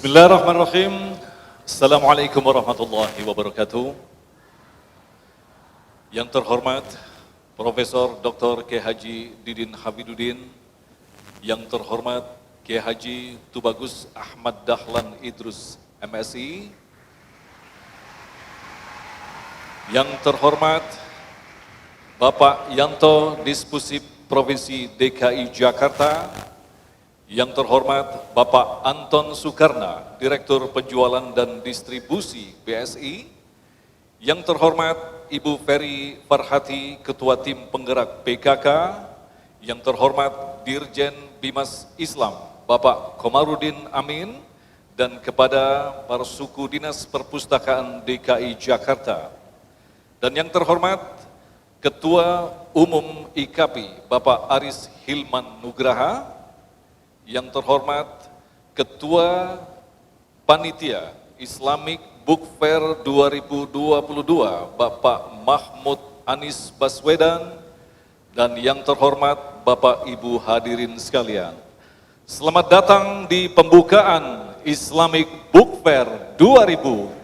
Bismillahirrahmanirrahim. Assalamualaikum warahmatullahi wabarakatuh. Yang terhormat Profesor Dr. Kiai Haji Didin Hamiduddin, yang terhormat Kiai Haji Tubagus Ahmad Dahlan Idrus MSI, yang terhormat Bapak Yanto Dispusip Provinsi DKI Jakarta, yang terhormat Bapak Anton Soekarna, Direktur Penjualan dan Distribusi BSI, yang terhormat Ibu Ferry Farhati, Ketua Tim Penggerak PKK, yang terhormat Dirjen Bimas Islam, Bapak Komarudin Amin, dan kepada para suku Dinas Perpustakaan DKI Jakarta, dan yang terhormat Ketua Umum IKAPI, Bapak Aris Hilman Nugraha, yang terhormat Ketua Panitia Islamic Book Fair 2022, Bapak Mahmud Anis Baswedan, dan yang terhormat Bapak Ibu hadirin sekalian. Selamat datang di pembukaan Islamic Book Fair 2022.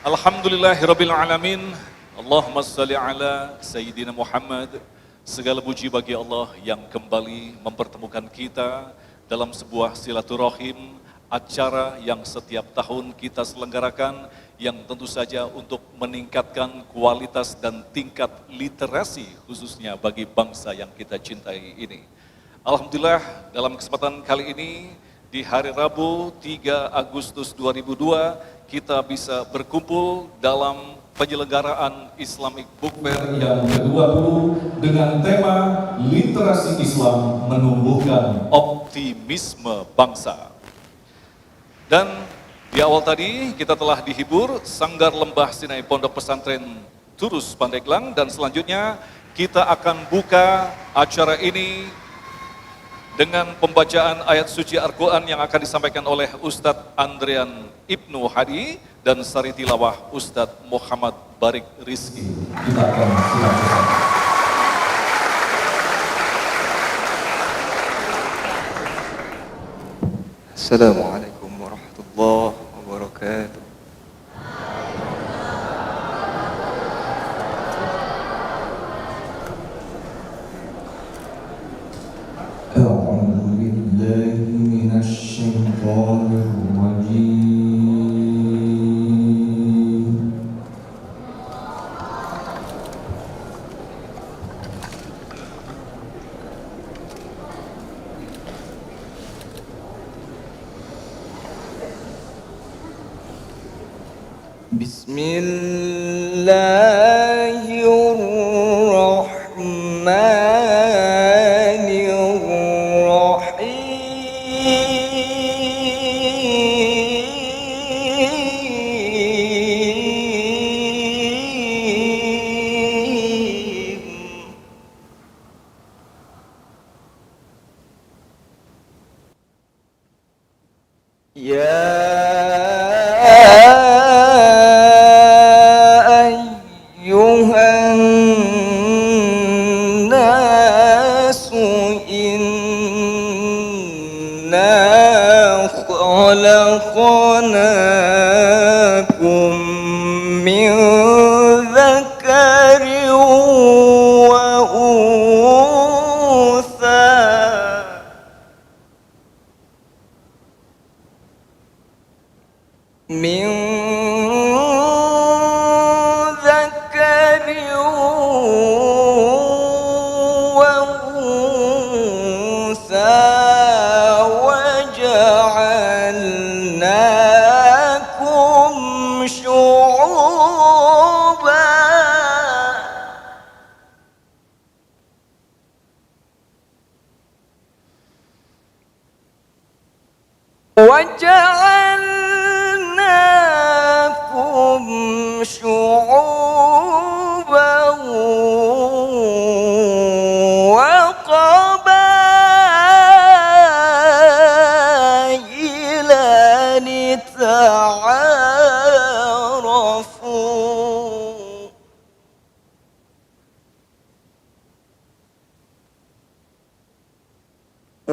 Alhamdulillahirabbil alamin. Allahumma shalli ala Sayyidina Muhammad. Segala puji bagi Allah yang kembali mempertemukan kita dalam sebuah silaturahim, acara yang setiap tahun kita selenggarakan, yang tentu saja untuk meningkatkan kualitas dan tingkat literasi khususnya bagi bangsa yang kita cintai ini. Alhamdulillah, dalam kesempatan kali ini di hari Rabu 3 Agustus 2002 kita bisa berkumpul dalam penyelenggaraan Islamic Book Fair yang ke-20 dengan tema Literasi Islam Menumbuhkan Optimisme Bangsa. Dan di awal tadi kita telah dihibur Sanggar Lembah Sinai Pondok Pesantren Turus Pandeglang, dan selanjutnya kita akan buka acara ini dengan pembacaan ayat suci Al-Quran yang akan disampaikan oleh Ustadz Andrian Ibnu Hadi dan sari tilawah Ustadz Muhammad Barik Rizki. Kita akan silakan. Assalamualaikum warahmatullahi wabarakatuh.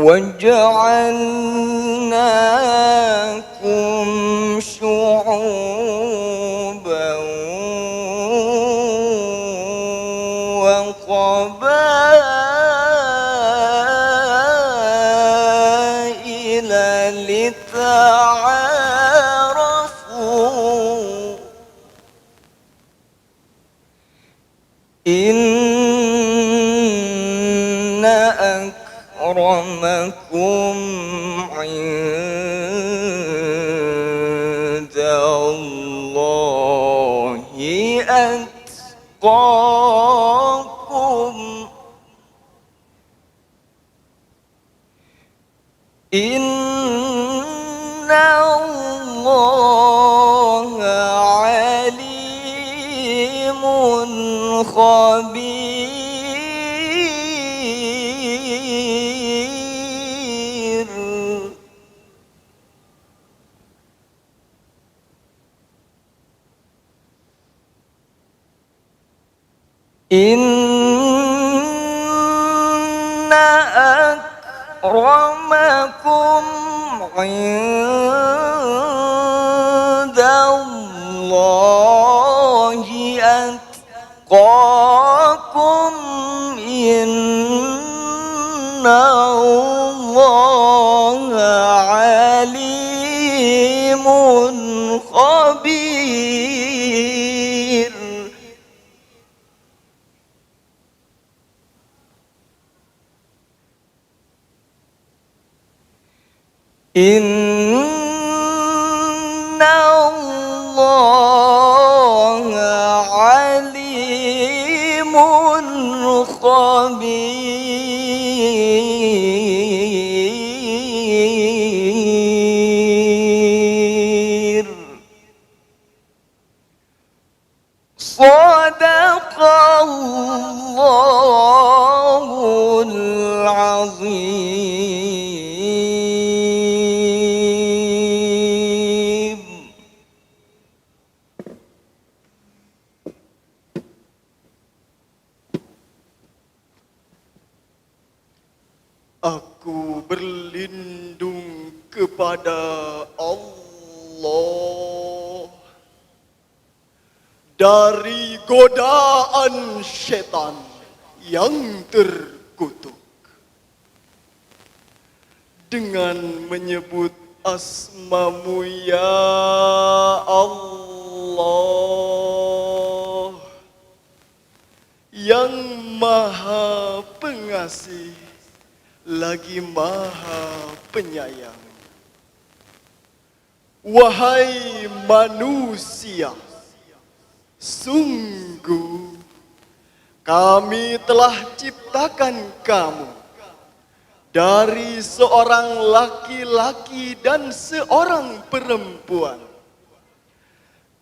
وجعلناكم شعوبا وقبائل لتعارفوا إن أكرمكم عند الله أتقاكم إن الله عليم خبير إن أكرمكم عند الله أتقاكم إن الله عليم خبير إن الله عليم خبير صدق الله العظيم. Aku berlindung kepada Allah dari godaan syaitan yang terkutuk. Dengan menyebut asmamu ya Allah yang maha pengasih lagi maha penyayang. Wahai manusia, sungguh kami telah ciptakan kamu dari seorang laki-laki dan seorang perempuan.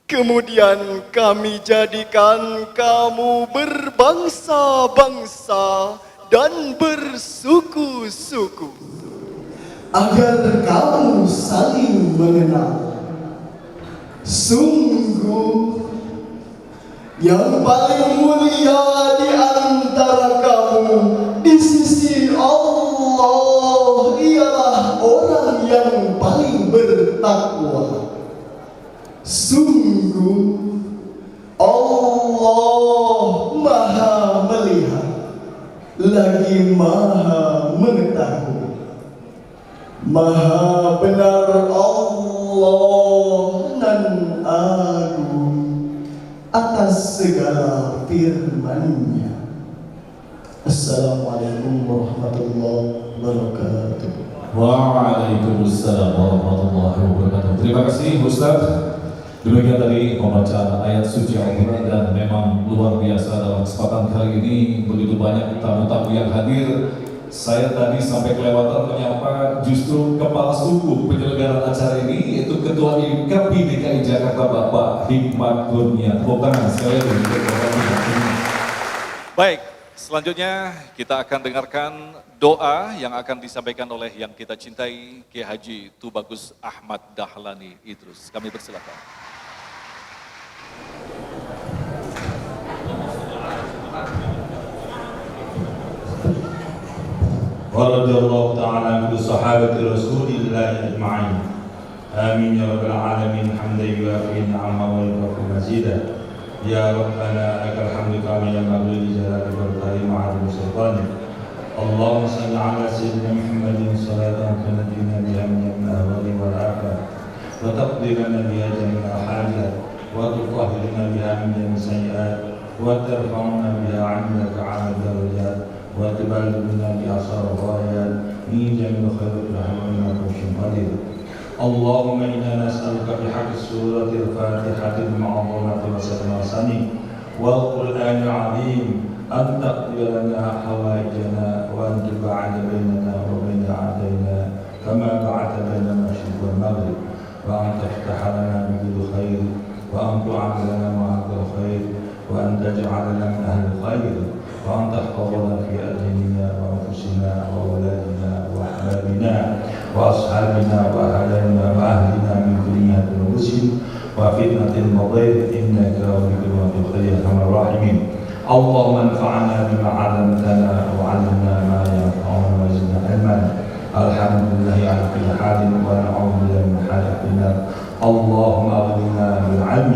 Kemudian kami jadikan kamu berbangsa-bangsa dan bersuku-suku agar kamu saling mengenal. Sungguh yang paling mulia di antara kamu di sisi Allah ialah orang yang paling bertakwa. Sungguh Allah Maha melihat lagi Maha mengetahui. Maha benar Allah nan agung atas segala firman-Nya. Assalamualaikum warahmatullahi wabarakatuh. Waalaikumsalam warahmatullahi wabarakatuh. Terima kasih Ustaz. Demikian tadi pembacaan ayat suci Al-Quran dan memang luar biasa dalam kesempatan kali ini begitu banyak tamu-tamu yang hadir. Saya tadi sampai kelewatan menyapa justru kepala suku penyelenggaraan acara ini yaitu Ketua IKAPI DKI Jakarta Bapak Hikmat Kurnia. Tepuk tangan sekali lagi untuk Bapak Hikmat. Baik, selanjutnya kita akan dengarkan doa yang akan disampaikan oleh yang kita cintai Kiai Haji Tubagus Ahmad Dahlani Idrus. Kami persilakan. ورضي الله تعالى عن كل صحابة رسول الله أجمعين آمين يا رب العالمين حمدا يوافي نعمه ويكافئ مزيدا يا ربنا لك الحمد كما ينبغي لجلالك والكريم وعظيم سلطانك اللهم صل على سيدنا محمد صلاة تنجينا بها من الأهوال والآفات وتقضي لنا بها جميع الحاجات وتطهرنا بها من جميع السيئات وترفعنا بها عندك على الدرجات وتبلغنا بأعصار الغايات من جميع الخير برحمتك وش قدير اللهم إنا نسألك بحق سورة الفاتحة المعظمة وسلم والقرآن العظيم أن تقضي لنا حوائجنا وأن تبعد بيننا وبين أعدائنا كما بعدت بين المشرق والمغرب وأن تفتح لنا بكل خير وأن تعد لنا معك الخير وأن تجعلنا من أهل الخير وأن تحفظنا في أديننا وأنفسنا وأولادنا وأحبابنا وأصحابنا وأهلنا وأهلنا من كل المسلم وفتنة المضير إنك بكل خير أرحم الراحمين اللهم انفعنا بما علمتنا وعلمنا ما ينفعنا وزدنا علما الحمد لله على كل حال ونعوذ بالله من حال النار اللهم اغننا بالعلم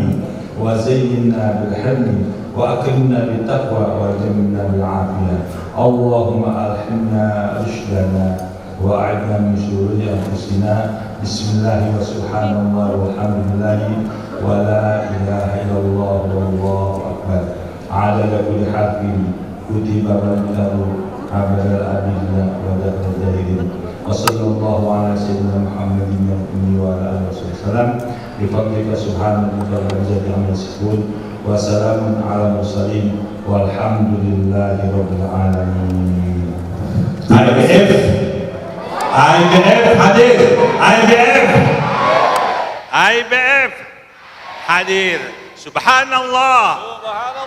وزينا بالحلم واكرمنا بالتقوى وجملنا بالعافيه اللهم الحمنا رشدنا واعذنا من شرور انفسنا بسم الله وسبحان الله والحمد لله ولا اله الا الله والله اكبر عدد كل حرف كتب مقداره عبد الأدلة ودفع الدائرين وصلى الله على سيدنا محمد الأمي وعلى آله وصحبه وسلم بفضلك سبحانك رب العزة عما يصفون وسلام على المرسلين والحمد لله رب العالمين. IBF hadir. IBF hadir. Subhanallah.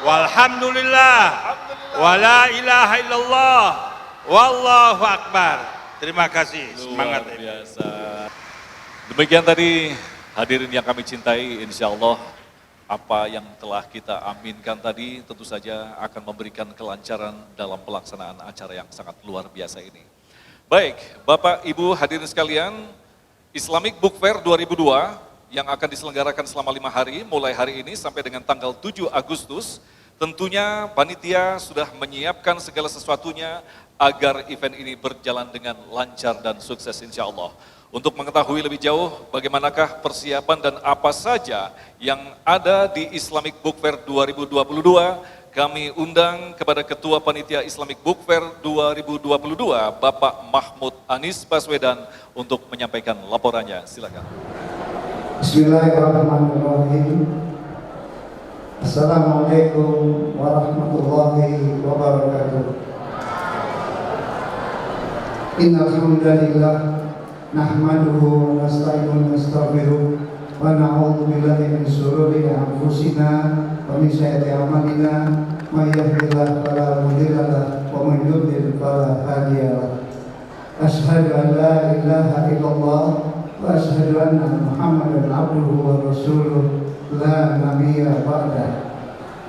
Walhamdulillah. Wala ilaha illallah. Wallahu akbar. Terima kasih. Semangat. Luar biasa. Demikian tadi hadirin yang kami cintai, insya Allah apa yang telah kita aminkan tadi tentu saja akan memberikan kelancaran dalam pelaksanaan acara yang sangat luar biasa ini. Baik, Bapak Ibu hadirin sekalian, Islamic Book Fair 2002 yang akan diselenggarakan selama 5 hari, mulai hari ini sampai dengan tanggal 7 Agustus, tentunya panitia sudah menyiapkan segala sesuatunya agar event ini berjalan dengan lancar dan sukses insya Allah. Untuk mengetahui lebih jauh bagaimanakah persiapan dan apa saja yang ada di Islamic Book Fair 2022, kami undang kepada Ketua Panitia Islamic Book Fair 2022, Bapak Mahmud Anies Baswedan untuk menyampaikan laporannya. Silakan. Bismillahirrahmanirrahim. Assalamualaikum warahmatullahi wabarakatuh. Innal hamdalillah nahmaduhu wa nasta'inuhu wa nastaghfiruh wa na'udzu billahi min shururi anfusina wa min sayyiati a'malina may yahdihillahu fala mudilla lahu wa may yudlil fala hadiya lahu. Asyhadu an la ilaha illallah wa asyhadu anna Muhammadan abduhu wa rasuluh la nabiyya ba'dah.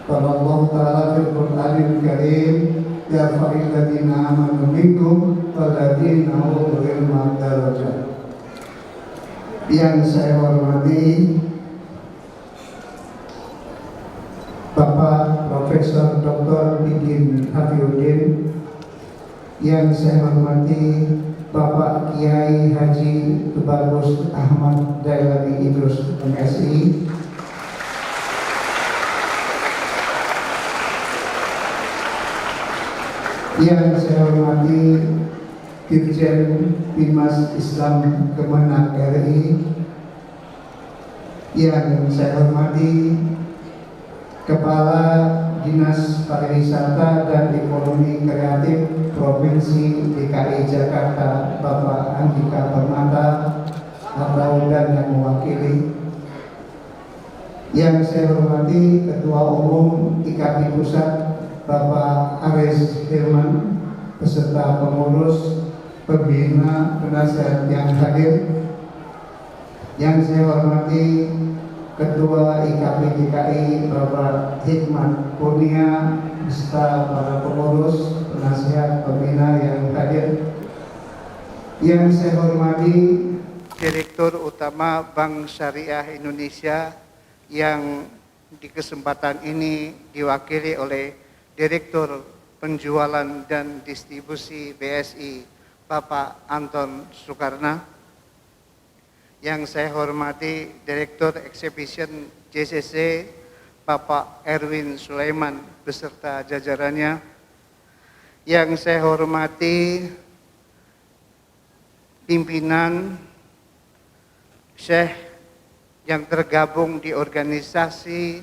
Qala Allah ta'ala fil Qur'anil Karim yarfa'il ladzina amanu minkum wal ladzina utul ilma darajat. Yang saya hormati Bapak Profesor Dr. Didin Hafidhuddin, yang saya hormati Bapak Kiai Haji Tubagus Ahmad Dailami Idrus MSI, yang saya hormati Dirjen Bimas Islam Kemenak RI, yang saya hormati Kepala Dinas Pariwisata dan Ekonomi Kreatif Provinsi DKI Jakarta Bapak Andika Permata atau dan yang mewakili, yang saya hormati Ketua Umum IKAPI Pusat Bapak Aris Hilman beserta pengurus, pembina, penasihat yang hadir, yang saya hormati Ketua IKAPI DKI Bapak Hikmat Kurnia beserta para pengurus, penasihat, pembina yang hadir, Yang saya hormati Direktur Utama Bank Syariah Indonesia yang di kesempatan ini diwakili oleh Direktur Penjualan dan Distribusi BSI Bapak Anton Soekarno. Yang saya hormati Direktur Exhibition JCC Bapak Erwin Sulaiman beserta jajarannya. Yang saya hormati pimpinan Syekh yang tergabung di organisasi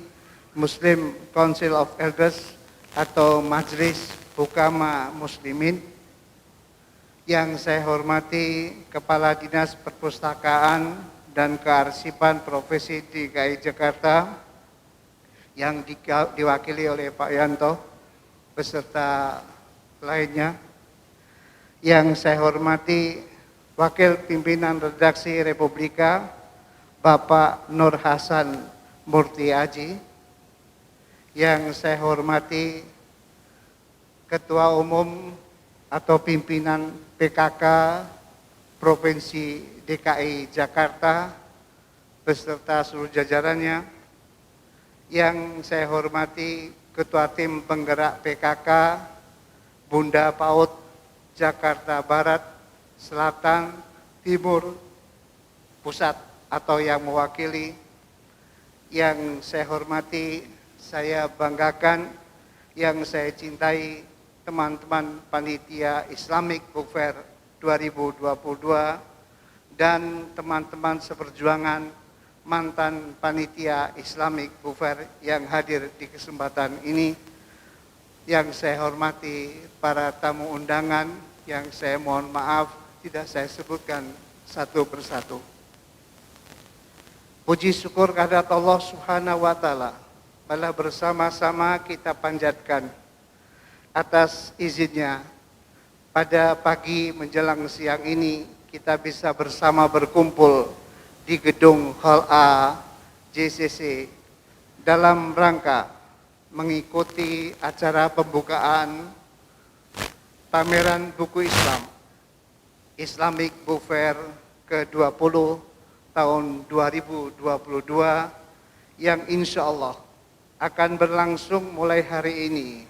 Muslim Council of Elders atau Majelis Hukama Muslimin. Yang saya hormati Kepala Dinas Perpustakaan dan Kearsipan Provinsi DKI Jakarta yang diwakili oleh Pak Yanto beserta lainnya. Yang saya hormati Wakil Pimpinan Redaksi Republika Bapak Nur Hasan Murti Aji. Yang saya hormati Ketua Umum atau Pimpinan PKK Provinsi DKI Jakarta beserta seluruh jajarannya. Yang saya hormati Ketua Tim Penggerak PKK Bunda PAUD Jakarta Barat, Selatan, Timur, Pusat atau yang mewakili. Yang saya hormati, saya banggakan, yang saya cintai teman-teman panitia Islamic Book Fair 2022 dan teman-teman seperjuangan mantan panitia Islamic Book Fair yang hadir di kesempatan ini. Yang saya hormati para tamu undangan yang saya mohon maaf tidak saya sebutkan satu persatu. Puji syukur kehadirat Allah Subhanahu wa taala. Malah bersama-sama kita panjatkan atas izinnya pada pagi menjelang siang ini kita bisa bersama berkumpul di gedung Hall A JCC dalam rangka mengikuti acara pembukaan pameran buku Islam Islamic Book Fair ke-20 tahun 2022 yang insya Allah akan berlangsung mulai hari ini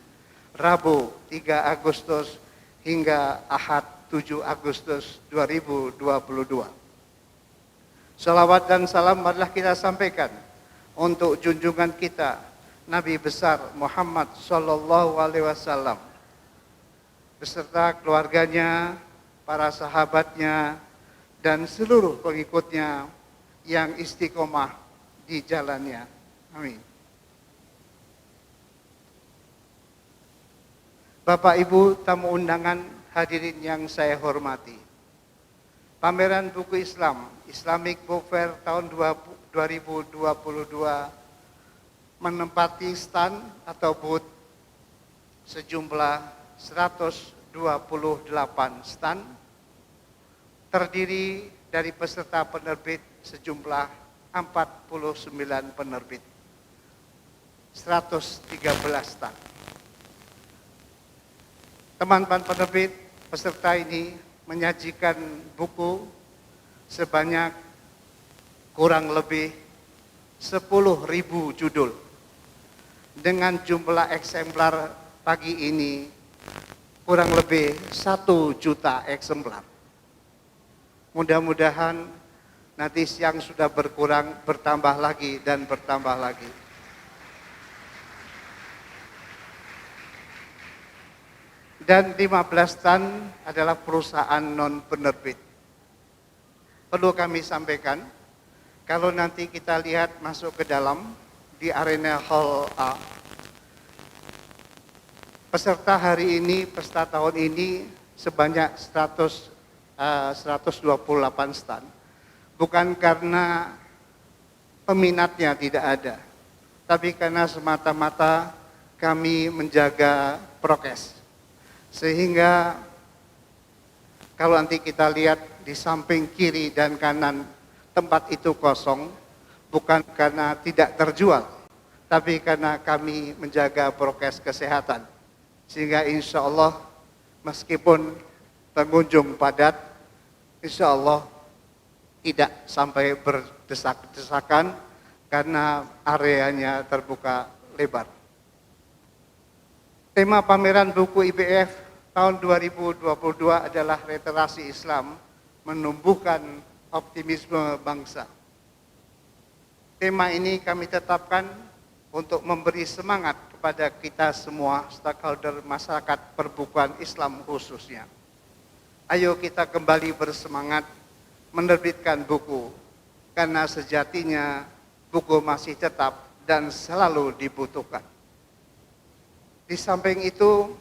Rabu 3 Agustus hingga Ahad 7 Agustus 2022. Salawat dan salam marilah kita sampaikan untuk junjungan kita Nabi besar Muhammad Sallallahu Alaihi Wasallam beserta keluarganya, para sahabatnya, dan seluruh pengikutnya yang istiqomah di jalannya. Amin. Bapak Ibu tamu undangan hadirin yang saya hormati. Pameran buku Islam Islamic Book Fair tahun 2022 menempati stand atau booth sejumlah 128 stand, terdiri dari peserta penerbit sejumlah 49 penerbit, 113 stand. Teman-teman penerbit peserta ini menyajikan buku sebanyak kurang lebih 10.000 judul dengan jumlah eksemplar pagi ini kurang lebih 1 juta eksemplar. Mudah-mudahan nanti siang sudah berkurang, bertambah lagi dan bertambah lagi. Dan 15 stand adalah perusahaan non-penerbit. Perlu kami sampaikan, kalau nanti kita lihat masuk ke dalam di arena Hall A, peserta hari ini, peserta tahun ini sebanyak 128 stand. Bukan karena peminatnya tidak ada, tapi karena semata-mata kami menjaga prokes. Sehingga kalau nanti kita lihat di samping kiri dan kanan tempat itu kosong, bukan karena tidak terjual, tapi karena kami menjaga prokes kesehatan. Sehingga insya Allah meskipun pengunjung padat, insya Allah tidak sampai berdesak-desakan karena areanya terbuka lebar. Tema pameran buku IBF tahun 2022 adalah literasi Islam menumbuhkan optimisme bangsa. Tema ini kami tetapkan untuk memberi semangat kepada kita semua stakeholder masyarakat perbukuan Islam khususnya. Ayo kita kembali bersemangat menerbitkan buku, karena sejatinya buku masih tetap dan selalu dibutuhkan. Di samping itu,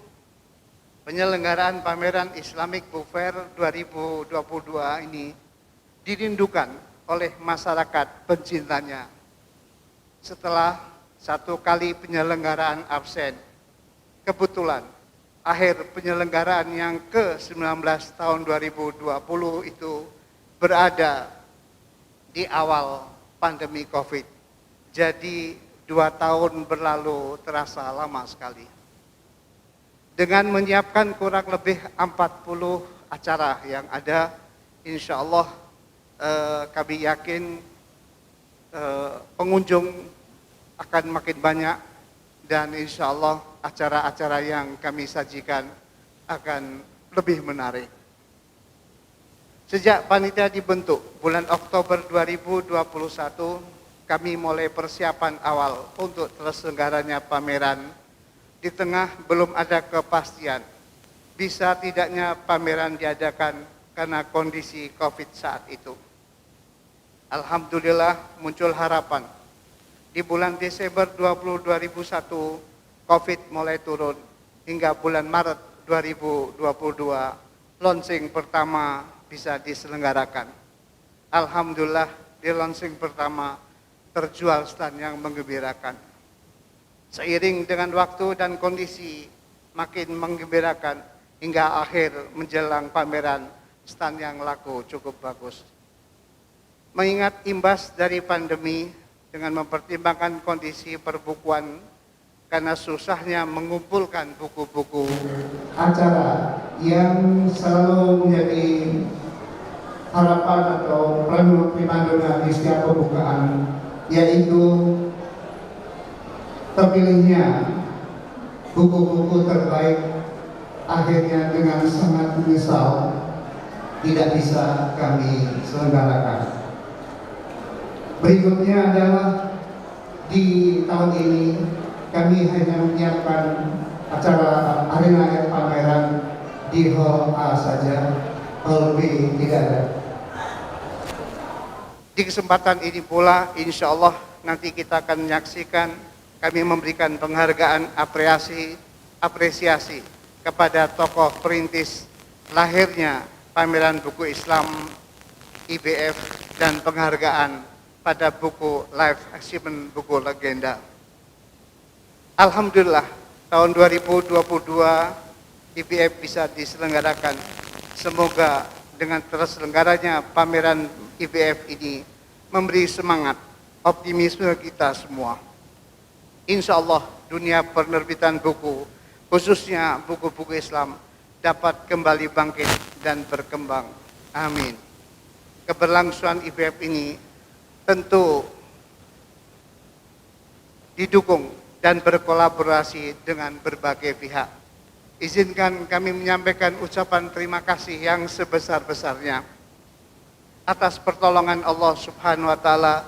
penyelenggaraan pameran Islamic Book Fair 2022 ini dirindukan oleh masyarakat pencintanya. Setelah satu kali penyelenggaraan absen, kebetulan akhir penyelenggaraan yang ke-19 tahun 2020 itu berada di awal pandemi COVID. Jadi 2 tahun berlalu terasa lama sekali. Dengan menyiapkan kurang lebih 40 acara yang ada, insya Allah kami yakin pengunjung akan makin banyak dan insya Allah acara-acara yang kami sajikan akan lebih menarik. Sejak panitia dibentuk bulan Oktober 2021, kami mulai persiapan awal untuk terselenggaranya pameran. Di tengah belum ada kepastian bisa tidaknya pameran diadakan karena kondisi COVID saat itu. Alhamdulillah muncul harapan. Di bulan Desember 2021, COVID mulai turun hingga bulan Maret 2022, launching pertama bisa diselenggarakan. Alhamdulillah di launching pertama terjual stand yang menggembirakan. Seiring dengan waktu dan kondisi makin menggembirakan hingga akhir menjelang pameran, stand yang laku cukup bagus. Mengingat imbas dari pandemi dengan mempertimbangkan kondisi perbukuan karena susahnya mengumpulkan buku-buku acara yang selalu menjadi harapan atau primadona di setiap pembukaan, yaitu terpilihnya buku-buku terbaik, akhirnya dengan sangat menyesal tidak bisa kami selenggarakan. Berikutnya adalah di tahun ini kami hanya menyiapkan acara arena air pameran di Hall A saja, Hall B tidak ada. Di kesempatan ini pula insya Allah nanti kita akan menyaksikan kami memberikan penghargaan apresiasi kepada tokoh perintis lahirnya pameran buku Islam IBF dan penghargaan pada buku Live Achievement buku legenda. Alhamdulillah tahun 2022 IBF bisa diselenggarakan. Semoga dengan terselenggaranya pameran IBF ini memberi semangat, optimisme kita semua. Insya Allah dunia penerbitan buku, khususnya buku-buku Islam, dapat kembali bangkit dan berkembang. Amin. Keberlangsungan IBF ini tentu didukung dan berkolaborasi dengan berbagai pihak. Izinkan kami menyampaikan ucapan terima kasih yang sebesar-besarnya atas pertolongan Allah Subhanahu wa Ta'ala.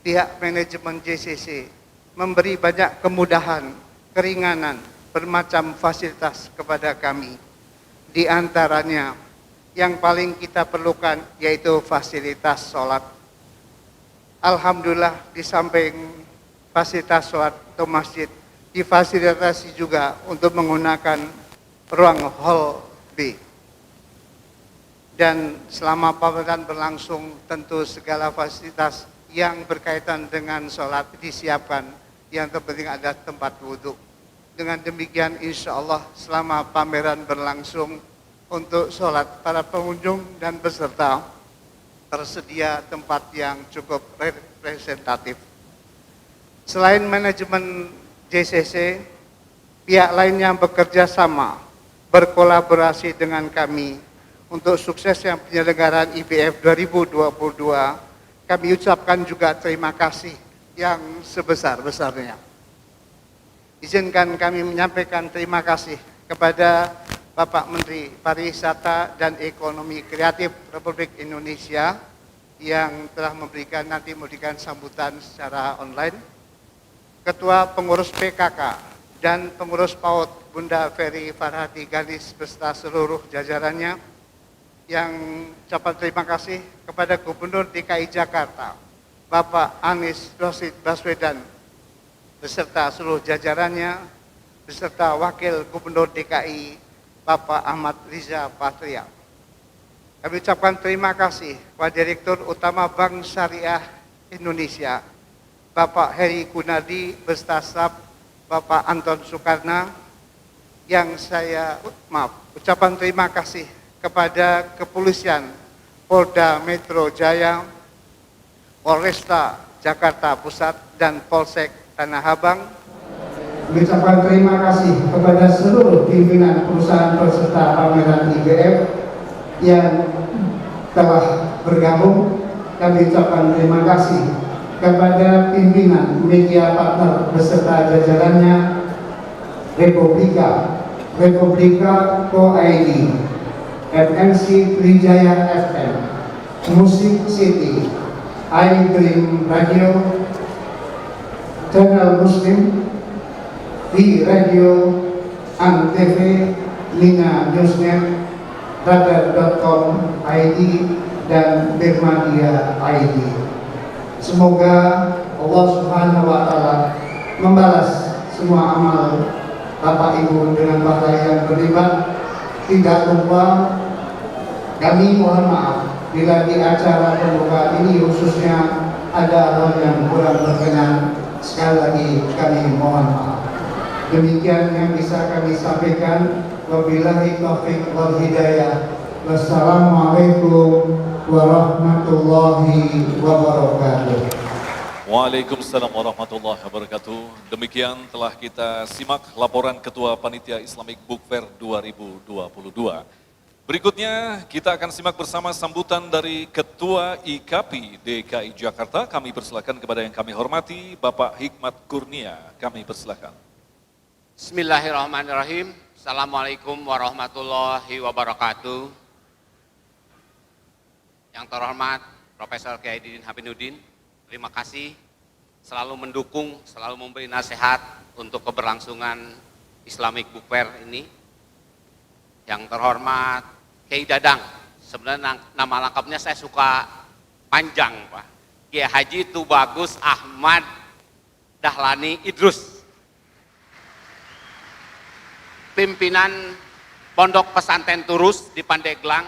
Pihak manajemen JCC memberi banyak kemudahan, keringanan, bermacam fasilitas kepada kami. Di antaranya yang paling kita perlukan yaitu fasilitas sholat. Alhamdulillah di samping fasilitas sholat atau masjid, difasilitasi juga untuk menggunakan ruang Hall B. Dan selama pameran berlangsung tentu segala fasilitas yang berkaitan dengan sholat disiapkan. Yang terpenting ada tempat wudhu. Dengan demikian insya Allah selama pameran berlangsung untuk sholat para pengunjung dan peserta tersedia tempat yang cukup representatif. Selain manajemen JCC, pihak lain yang bekerja sama berkolaborasi dengan kami untuk suksesnya penyelenggaraan IBF 2022, kami ucapkan juga terima kasih yang sebesar-besarnya. Izinkan kami menyampaikan terima kasih kepada Bapak Menteri Pariwisata dan Ekonomi Kreatif Republik Indonesia yang telah memberikan sambutan secara online, Ketua Pengurus PKK dan Pengurus PAUD Bunda Ferry Farhati Galis beserta seluruh jajarannya, yang ucapan terima kasih kepada Gubernur DKI Jakarta Bapak Anies Rashid Baswedan beserta seluruh jajarannya, beserta Wakil Gubernur DKI Bapak Ahmad Riza Patria. Kami ucapkan terima kasih kepada Direktur Utama Bank Syariah Indonesia Bapak Heri Gunardi beserta staf Bapak Anton Soekarno, yang ucapan terima kasih kepada Kepolisian Polda Metro Jaya, Polresta Jakarta Pusat, dan Polsek Tanah Abang. Mengucapkan terima kasih kepada seluruh pimpinan perusahaan peserta pameran IBF yang telah bergabung. Kami ucapkan terima kasih kepada pimpinan media partner beserta jajarannya, Republika Co.id, FMC Trijaya FM, Musik City, iDream Radio, Channel Muslim, di Radio Antv, Lina Newsnet, Radar.com ID, dan Birmadia ID. Semoga Allah Subhanahu wa Ta'ala membalas semua amal Bapak Ibu dengan pahala yang berlipat. Tidak lupa kami mohon maaf bila di acara pembuka ini khususnya ada hal yang kurang berkenan. Sekali lagi kami mohon maaf. Demikian yang bisa kami sampaikan. Wabillahi taufiq wal hidayah. Wassalamualaikum warahmatullahi wabarakatuh. Waalaikumsalam warahmatullahi wabarakatuh. Demikian telah kita simak laporan Ketua Panitia Islamic Book Fair 2022. Berikutnya kita akan simak bersama sambutan dari Ketua IKAPI DKI Jakarta. Kami persilakan kepada yang kami hormati Bapak Hikmat Kurnia. Kami persilakan. Bismillahirrahmanirrahim. Assalamualaikum warahmatullahi wabarakatuh. Yang terhormat Profesor Kiai Didin Habinuddin, terima kasih selalu mendukung, selalu memberi nasihat untuk keberlangsungan Islamic Book Fair ini. Yang terhormat Kiai Dadang, sebenarnya nama lengkapnya saya suka panjang Pak, Kiai Haji Tubagus Ahmad Dahlani Idrus, pimpinan Pondok Pesantren Turus di Pandeglang.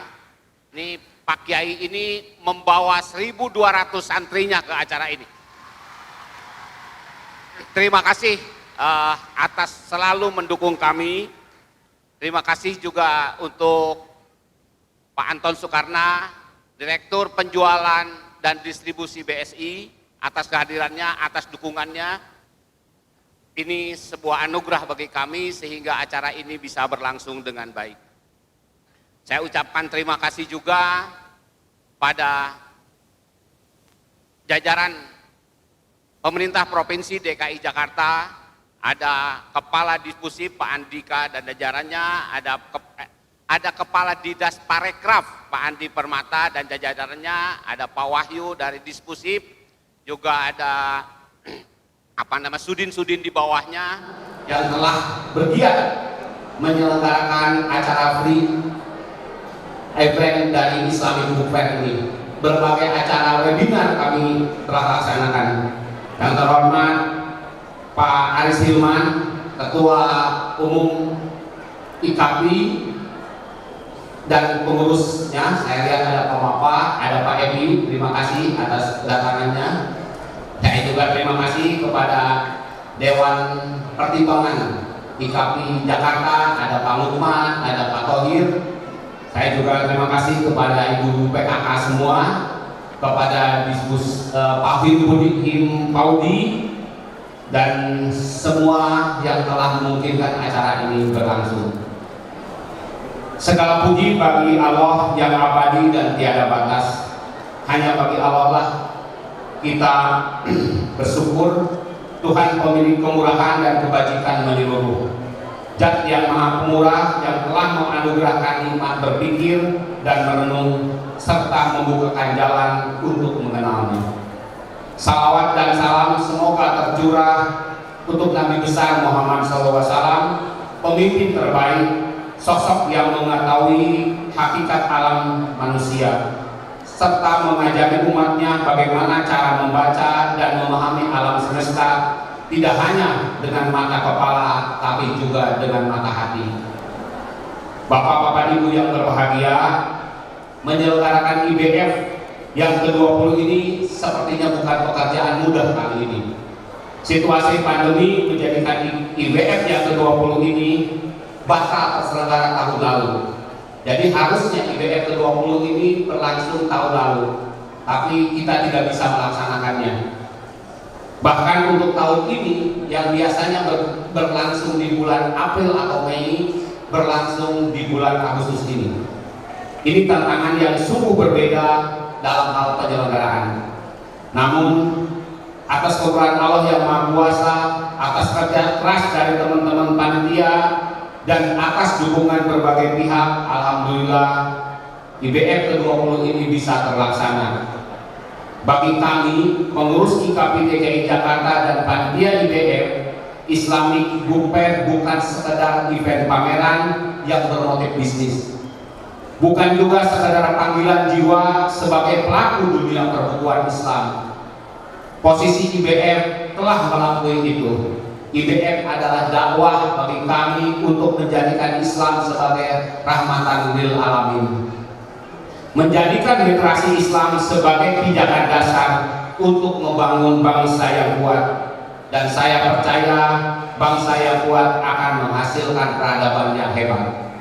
Ini Pak Kiai ini membawa 1.200 santrinya ke acara ini. Terima kasih atas selalu mendukung kami. Terima kasih juga untuk Pak Anton Soekarno, Direktur Penjualan dan Distribusi BSI, atas kehadirannya, atas dukungannya. Ini sebuah anugerah bagi kami sehingga acara ini bisa berlangsung dengan baik. Saya ucapkan terima kasih juga pada jajaran pemerintah Provinsi DKI Jakarta, ada Kepala Diskusi Pak Andika dan jajarannya, ada Kepala Didas Parekraf Pak Andi Permata dan jajarannya, ada Pak Wahyu dari Diskusi, juga ada Sudin-Sudin di bawahnya yang telah bergiat menyelenggarakan acara free event dari Islamic Book Fair ini. Berbagai acara webinar kami telah laksanakan. Yang terhormat Pak Aris Hilman, Ketua Umum IKAPI dan pengurusnya. Saya lihat ada Pak Mapa, ada Pak Emi, terima kasih atas kedatangannya. Saya juga terima kasih kepada Dewan Pertimbangan IKAPI Jakarta, ada Pak Lukman, ada Pak Tohir. Saya juga terima kasih kepada Ibu PKK semua, kepada Pak Firudin Paudi, dan semua yang telah memungkinkan acara ini berlangsung. Segala puji bagi Allah yang abadi dan tiada batas. Hanya bagi Allah lah kita bersyukur. Tuhan pemilik kemurahan dan kebajikan menyeluruh, Zat yang maha pemurah yang telah menganugerahkan nikmat berpikir dan merenung serta membukakan jalan untuk mengenalnya. Salawat dan salam semoga tercurah untuk Nabi besar Muhammad SAW, pemimpin terbaik, sosok yang mengetahui hakikat alam manusia serta mengajari umatnya bagaimana cara membaca dan memahami alam semesta, tidak hanya dengan mata kepala tapi juga dengan mata hati. Bapak-bapak ibu yang berbahagia, menyelenggarakan IBF yang ke-20 ini sepertinya bukan pekerjaan mudah kali ini. Situasi pandemi menjadikan IBF yang ke-20 ini batal terselenggara tahun lalu. Jadi harusnya IBF ke-20 ini berlangsung tahun lalu, tapi kita tidak bisa melaksanakannya. Bahkan untuk tahun ini yang biasanya berlangsung di bulan April atau Mei, berlangsung di bulan Agustus ini. Ini tantangan yang sungguh berbeda dalam hal penyelenggaraan. Namun atas kekuatan Allah yang Maha Kuasa, atas kerja keras dari teman-teman panitia, dan atas dukungan berbagai pihak, alhamdulillah IBF ke-20 ini bisa terlaksana. Bagi kami, pengurus IKP DKI Jakarta dan panitia IBF, Islamic Book Fair bukan sekedar event pameran yang bermotif bisnis, bukan juga sekedar panggilan jiwa sebagai pelaku dunia perbukuan Islam. Posisi IBF telah melampaui itu. IBF adalah dakwah bagi kami untuk menjadikan Islam sebagai rahmatan lil alamin, menjadikan literasi Islam sebagai pijakan dasar untuk membangun bangsa yang kuat. Dan saya percaya bangsa yang kuat akan menghasilkan peradaban yang hebat.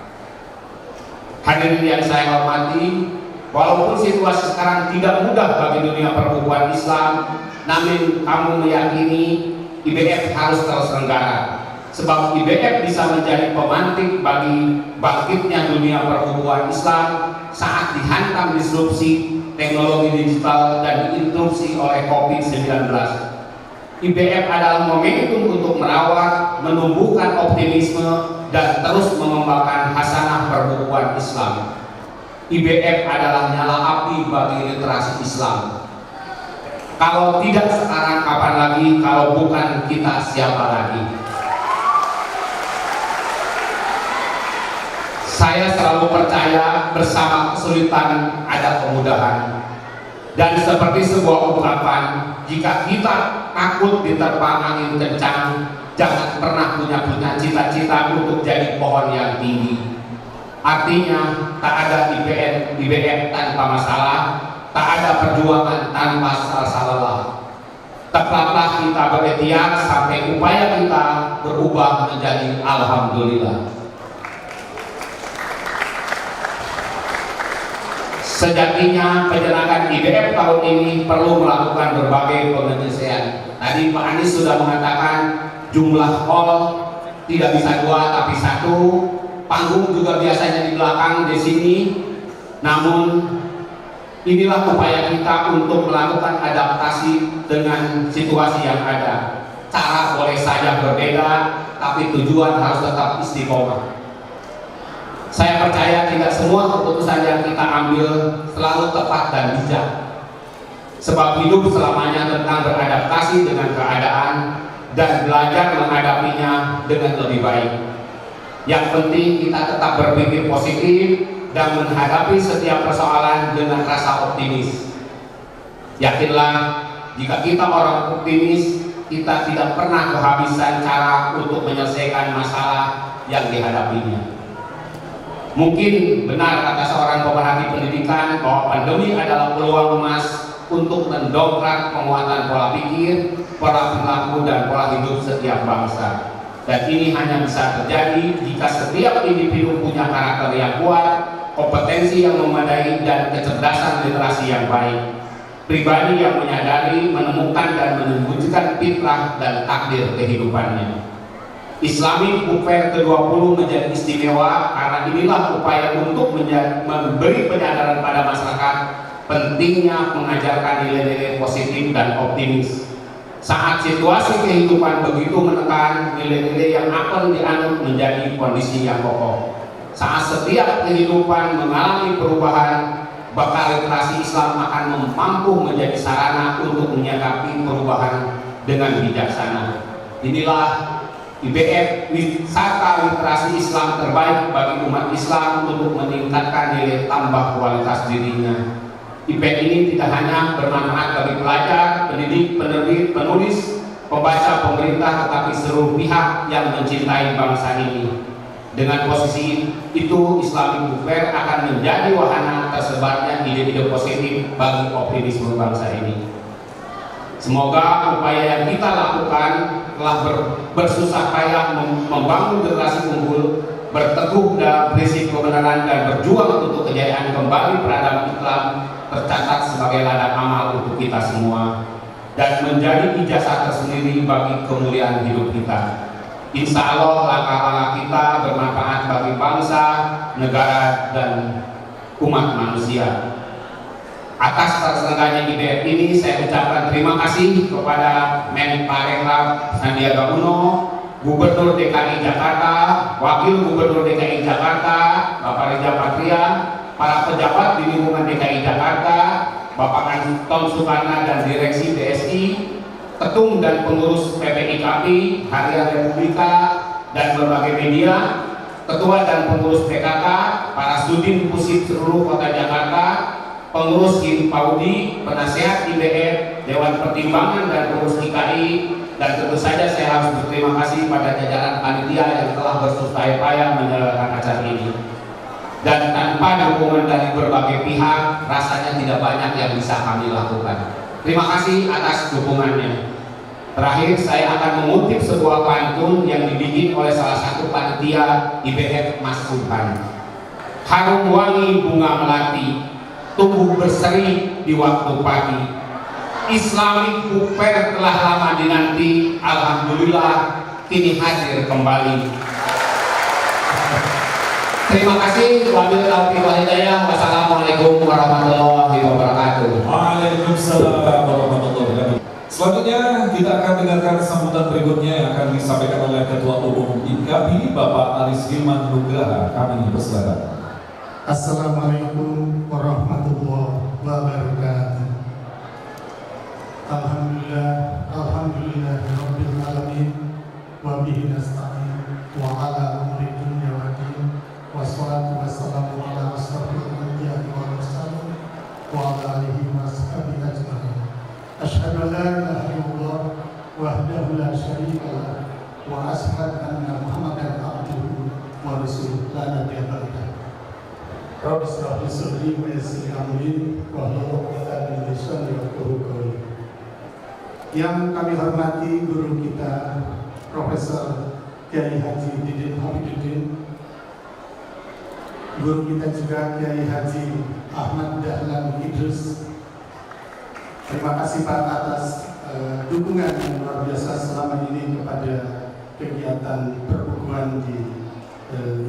Hadirin yang saya hormati, walaupun situasi sekarang tidak mudah bagi dunia perbukuan Islam, namun kamu meyakini IBF harus terselenggara, sebab IBF bisa menjadi pemantik bagi bangkitnya dunia perbukuan Islam saat dihantam disrupsi teknologi digital dan diinterupsi oleh COVID-19. IBF adalah momentum untuk merawat, menumbuhkan optimisme, dan terus mengembangkan hasanah perbukuan Islam. IBF adalah nyala api bagi literasi Islam. Kalau tidak sekarang, kapan lagi? Kalau bukan kita, siapa lagi? Saya selalu percaya bersama kesulitan ada kemudahan. Dan seperti sebuah ungkapan, jika kita takut diterpa angin kencang, jangan pernah punya cita-cita untuk jadi pohon yang tinggi. Artinya, tak ada IBF tanpa masalah, tak ada perjuangan tanpa rasa lelah. Tetaplah kita berikhtiar sampai upaya kita berubah menjadi alhamdulillah. Sejatinya penyelenggaraan IBF tahun ini perlu melakukan berbagai penyesuaian. Tadi Pak Anies sudah mengatakan jumlah hall tidak bisa 2 tapi 1. Panggung juga biasanya di belakang di sini. Namun inilah upaya kita untuk melakukan adaptasi dengan situasi yang ada. Cara boleh saja berbeda, tapi tujuan harus tetap istiqomah. Saya percaya tidak semua keputusan yang kita ambil selalu tepat dan bijak. Sebab hidup selamanya tentang beradaptasi dengan keadaan dan belajar menghadapinya dengan lebih baik. Yang penting kita tetap berpikir positif dan menghadapi setiap persoalan dengan rasa optimis. Yakinlah, jika kita orang optimis, kita tidak pernah kehabisan cara untuk menyelesaikan masalah yang dihadapinya. Mungkin benar kata seorang pemerhati pendidikan bahwa pandemi adalah peluang emas untuk mendongkrak penguatan pola pikir, pola perilaku, dan pola hidup setiap bangsa. Dan ini hanya bisa terjadi jika setiap individu punya karakter yang kuat, kompetensi yang memadai, dan kecerdasan literasi yang baik. Pribadi yang menyadari, menemukan, dan menunjukkan fitrah dan takdir kehidupannya. Islamic Book Fair ke-20 menjadi istimewa karena inilah upaya untuk memberi penyadaran pada masyarakat pentingnya mengajarkan nilai-nilai positif dan optimis. Saat situasi kehidupan begitu menekan, nilai-nilai yang akan dianut menjadi kondisi yang pokok. Saat setiap kehidupan mengalami perubahan, bakal literasi Islam akan mampu menjadi sarana untuk menyikapi perubahan dengan bijaksana. Inilah IBF, wisata literasi Islam terbaik bagi umat Islam untuk meningkatkan nilai tambah kualitas dirinya. IBF ini tidak hanya bermanfaat bagi pelajar, pendidik, penerbit, penulis, pembaca, pemerintah, tetapi seluruh pihak yang mencintai bangsa ini. Dengan posisi itu, Islamic Book Fair akan menjadi wahana tersebarnya ide-ide positif bagi optimisme bangsa ini. Semoga upaya yang kita lakukan telah bersusah payah membangun generasi unggul, berteguh dalam prinsip kebenaran dan berjuang untuk kejayaan kembali peradaban Islam tercatat sebagai ladang amal untuk kita semua dan menjadi ijazah tersendiri bagi kemuliaan hidup kita. Insya Allah langkah-langkah kita bermanfaat bagi bangsa, negara, dan umat manusia. Atas terselenggaranya IBF ini saya ucapkan terima kasih kepada Menparekraf Sandiaga Uno, Gubernur DKI Jakarta, Wakil Gubernur DKI Jakarta, Bapak Riza Patria, para pejabat di lingkungan DKI Jakarta, Bapak Anton Sukarna dan Direksi BSI, ketum dan pengurus PPIKP, Harian Republika, dan berbagai media, ketua dan pengurus PKK, para Sudin Pusat seluruh kota Jakarta, pengurus Paudi, penasihat IBF, Dewan Pertimbangan dan pengurus IKI, dan tentu saja saya harus berterima kasih pada jajaran panitia yang telah bersusah payah menyelenggarakan acara ini. Dan tanpa dukungan dari berbagai pihak, rasanya tidak banyak yang bisa kami lakukan. Terima kasih atas dukungannya. Terakhir, saya akan mengutip sebuah pantun yang dibikin oleh salah satu panitia IBF, Mas Burhan. Harum wangi bunga melati, tumbuh berseri di waktu pagi. Islamic Book Fair telah lama dinanti, alhamdulillah kini hadir kembali. Terima kasih. Wabillahi taufiq wal hidayah. Wassalamualaikum warahmatullahi wabarakatuh. Waalaikumsalam warahmatullahi wabarakatuh. Selanjutnya kita akan dengarkan sambutan berikutnya yang akan disampaikan oleh Ketua Umum IKAPI Bapak Aris Hilman Nugraha. Kami persilakan. Assalamualaikum warahmatullahi wabarakatuh. Alhamdulillah rabbil alamin wa bihi nasta'in wa ala umuri dunya wa din wassalatu wassalamu ala asrofil anbiya'i wal mursalin wa ala alihi wa sahbihi ajma'in. Asyhadu an la ilaha illallah wahdahu la syarika lah wa asyhadu anna Muhammadan abduhu wa rasuluh la nabiyya ba'dahu. Rabbi shrah li sadri wa yassir li amri wahlul 'uqdatam min lisani yafqahu qawli. Yang kami hormati guru kita Profesor Kiai Haji Didin Habibuddin, guru kita juga Kiai Haji Ahmad Dahlan Idrus. Terima kasih Pak atas dukungan yang luar biasa selama ini kepada kegiatan perbukuan di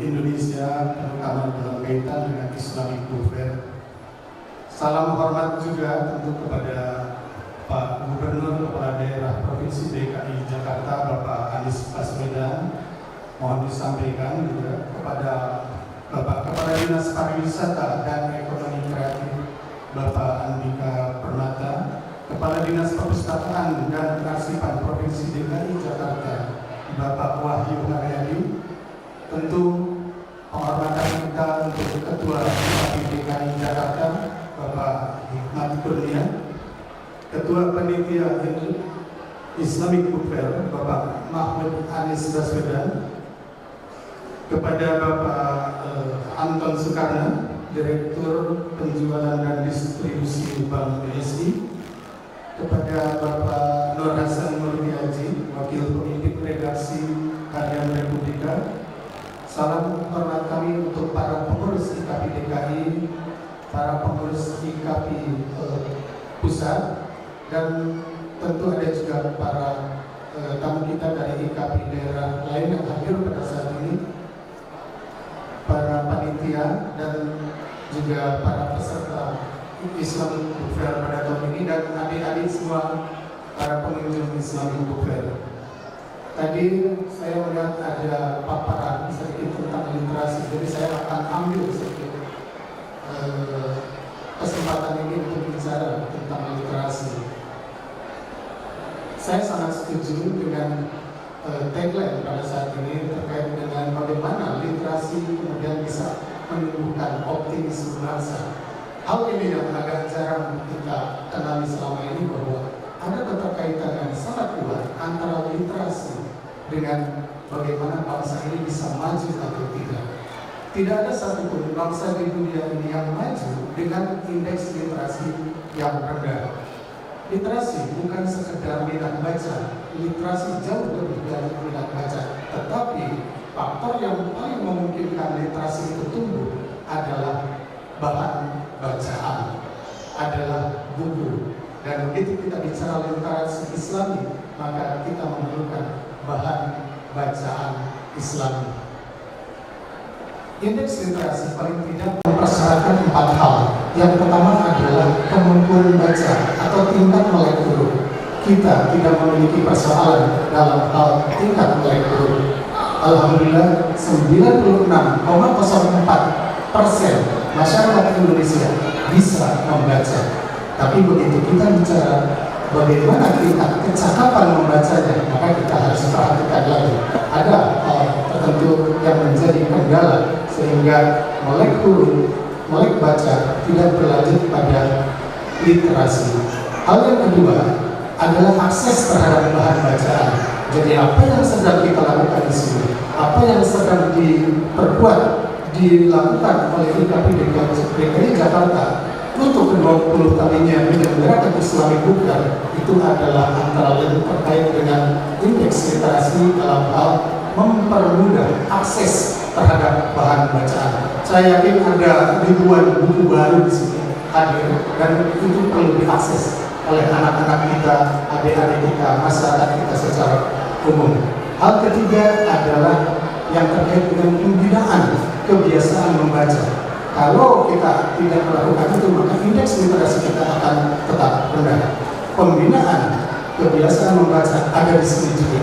Indonesia, terutama dalam kaitan dengan Islamic Book Fair. Salam hormat juga tentu kepada Pak Gubernur Kepala Daerah Provinsi DKI Jakarta Bapak Anies Baswedan. Mohon disampaikan juga kepada Bapak Kepala Dinas Pariwisata dan Ekonomi Kreatif Bapak Andika Permata, Kepala Dinas Perpustakaan dan Kearsipan Provinsi DKI Jakarta Bapak Wahyu Haryadi. Tentu penghormatan kita untuk Ketua DKI Jakarta Bapak Hikmat Kurnia, Ketua Panitia Islamic Book Fair Bapak Mahmud Anies Baswedan, kepada Bapak Anton Sukarna, Direktur Penjualan dan Distribusi Bank BSI, kepada Bapak Nur Hasan Murniaji, Wakil Pemimpin Redaksi Harian Republika. Salam hormat kami untuk para pengurus IKAPI DKI, para pengurus IKAPI pusat, dan tentu ada juga para tamu kita dari IKAPI daerah lain yang dan juga para peserta Islamic Book Fair pada tahun ini dan adik-adik semua para pengunjung Islamic Book Fair. Tadi saya melihat ada paparan sedikit tentang literasi, jadi saya akan ambil sedikit kesempatan ini untuk bicara tentang literasi. Saya sangat setuju dengan tagline pada saat ini terkait dengan bagaimana literasi kemudian bisa menumbuhkan optimisme bangsa. Hal ini yang agak jarang kita kenali selama ini, bahwa ada keterkaitan yang sangat kuat antara literasi dengan bagaimana bangsa ini bisa maju atau tidak. Tidak ada satupun bangsa di dunia ini yang maju dengan indeks literasi yang rendah. Literasi bukan sekedar minat baca, literasi jauh lebih dari minat baca. Tetapi faktor yang paling memungkinkan literasi itu tumbuh adalah bahan bacaan, adalah buku. Dan begitu kita bicara literasi Islami, maka kita memerlukan bahan bacaan Islami. Indeks literasi paling tidak mempersyaratkan 4 hal. Yang pertama adalah kemampuan baca atau tingkat melek huruf. Kita tidak memiliki persoalan dalam hal tingkat melek huruf. Alhamdulillah 96,04% masyarakat Indonesia bisa membaca. Tapi begitu kita bicara bagaimana tingkat kecakapan membacanya, maka kita harus perhatikan lagi. Ada hal tertentu yang menjadi kendala sehingga melek huruf, melek baca tidak berlanjut pada literasi. Hal yang kedua adalah akses terhadap bahan bacaan. Jadi apa yang sedang kita lakukan di sini, apa yang sedang diperbuat, dilakukan oleh DKI Jakarta untuk ke-20 kalinya menyelenggarakan Islamic Book Fair, itu adalah antara lain terkait dengan indeks literasi dalam hal mempermudah akses terhadap bahan bacaan. Saya yakin ada ribuan buku baru di sini hadir dan itu perlu diakses oleh anak-anak kita, adik-adik kita, masyarakat kita secara umum. Hal ketiga adalah yang terkait dengan pembinaan kebiasaan membaca. Kalau kita tidak melakukan itu, maka indeks literasi kita akan tetap rendah. Pembinaan kebiasaan membaca ada di sini juga.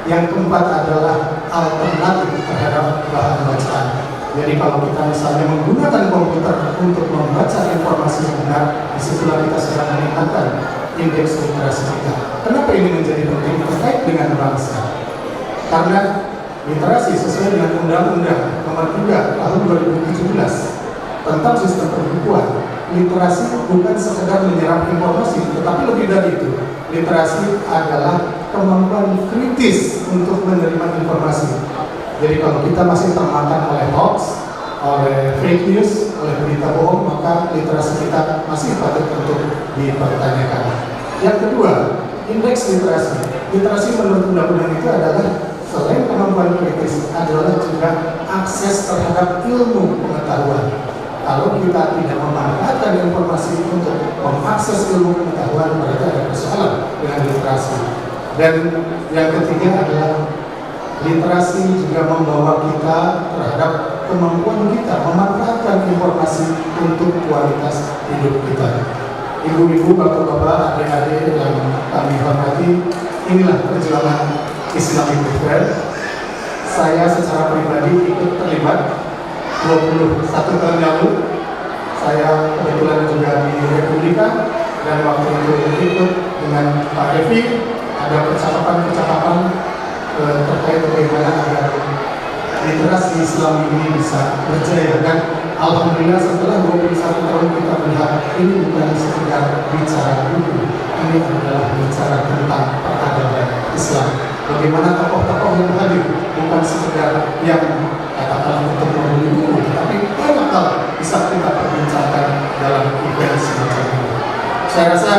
Yang keempat adalah alternatif terhadap bahan bacaan. Jadi kalau kita misalnya menggunakan komputer untuk membaca informasi yang benar, disitulah kita sedang meningkatkan indeks literasi kita. Kenapa ini menjadi penting terkait dengan bangsa? Karena literasi sesuai dengan Undang-Undang Nomor 3 Tahun 2017 tentang sistem pembukuan, literasi bukan sekedar menyerap informasi, tetapi lebih dari itu. Literasi adalah kemampuan kritis untuk menerima informasi. Jadi kalau kita masih termakan oleh hoax, oleh fake news, oleh berita bohong, maka literasi kita masih patut untuk dipertanyakan. Yang kedua, indeks literasi. Literasi menurut undang-undang itu adalah selain kemampuan kritis, adalah juga akses terhadap ilmu pengetahuan. Kalau kita tidak memanfaatkan informasi untuk mengakses ilmu pengetahuan, berarti ada persoalan dengan literasi. Dan yang ketiga adalah literasi juga membawa kita terhadap kemampuan kita memanfaatkan informasi untuk kualitas hidup kita. Ibu-ibu, bapak-bapak, adik-adik yang kami hormati, inilah perjuangan Islamic Book Fair. Saya secara pribadi ikut terlibat 21 tahun lalu. Saya kebetulan juga di Republika dan waktu itu ikut dengan Pak Devi, ada percakapan-percakapan terkait bagaimana agar literasi Islam ini bisa berjaya. Dan alhamdulillah setelah 21 tahun kita melihat ini bukan sekedar bicara buku, ini adalah bicara tentang peradaban Islam. Bagaimana tokoh-tokoh yang hadir bukan sekedar yang katakan untuk membeli buku, tapi banyak hal bisa kita perbincangkan dalam event semacam ini. Saya rasa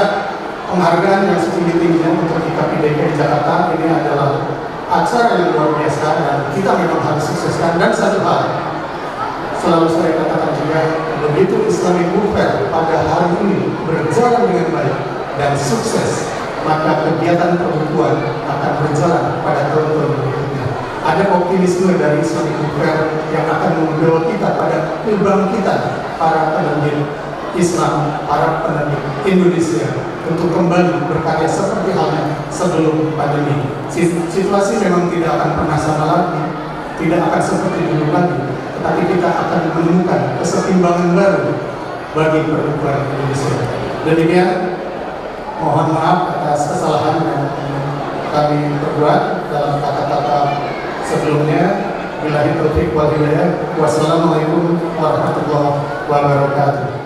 penghargaan yang setinggi-tingginya untuk IKP DKI Jakarta ini adalah acara yang luar biasa dan kita memang harus sukseskan. Dan satu hal selalu saya katakan juga, begitu Islamic Book Fair pada hari ini berjalan dengan baik dan sukses, maka kegiatan perbukuan akan berjalan pada tahun-tahun berikutnya. Ada optimisme dari Islamic Book Fair yang akan membawa kita pada kebangkitan para penerbit Islam, para penerbit Indonesia untuk kembali berkarya seperti halnya sebelum pandemi. Situasi memang tidak akan pernah sama lagi, tidak akan seperti dulu lagi, tetapi kita akan menemukan kesetimbangan baru bagi pertumbuhan Indonesia. Demikian, mohon maaf atas kesalahan yang kami perbuat dalam kata-kata sebelumnya. Billahi taufiq wal hidayah. Wassalamualaikum warahmatullahi wabarakatuh.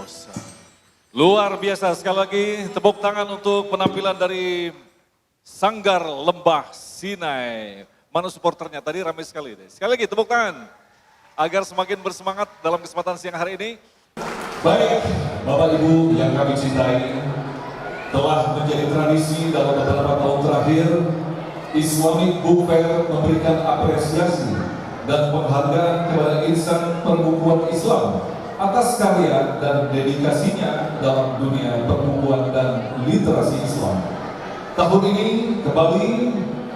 dosa. Luar biasa, sekali lagi tepuk tangan untuk penampilan dari Sanggar Lembah Sinai. Mana supporternya? Tadi ramai sekali deh. Sekali lagi tepuk tangan agar semakin bersemangat dalam kesempatan siang hari ini. Baik, Bapak Ibu yang kami cintai, telah menjadi tradisi dalam beberapa tahun terakhir, Islamic Book Fair memberikan apresiasi dan penghargaan kepada insan perbukuan Islam atas karya dan dedikasinya dalam dunia perbukuan dan literasi Islam. Tahun ini kembali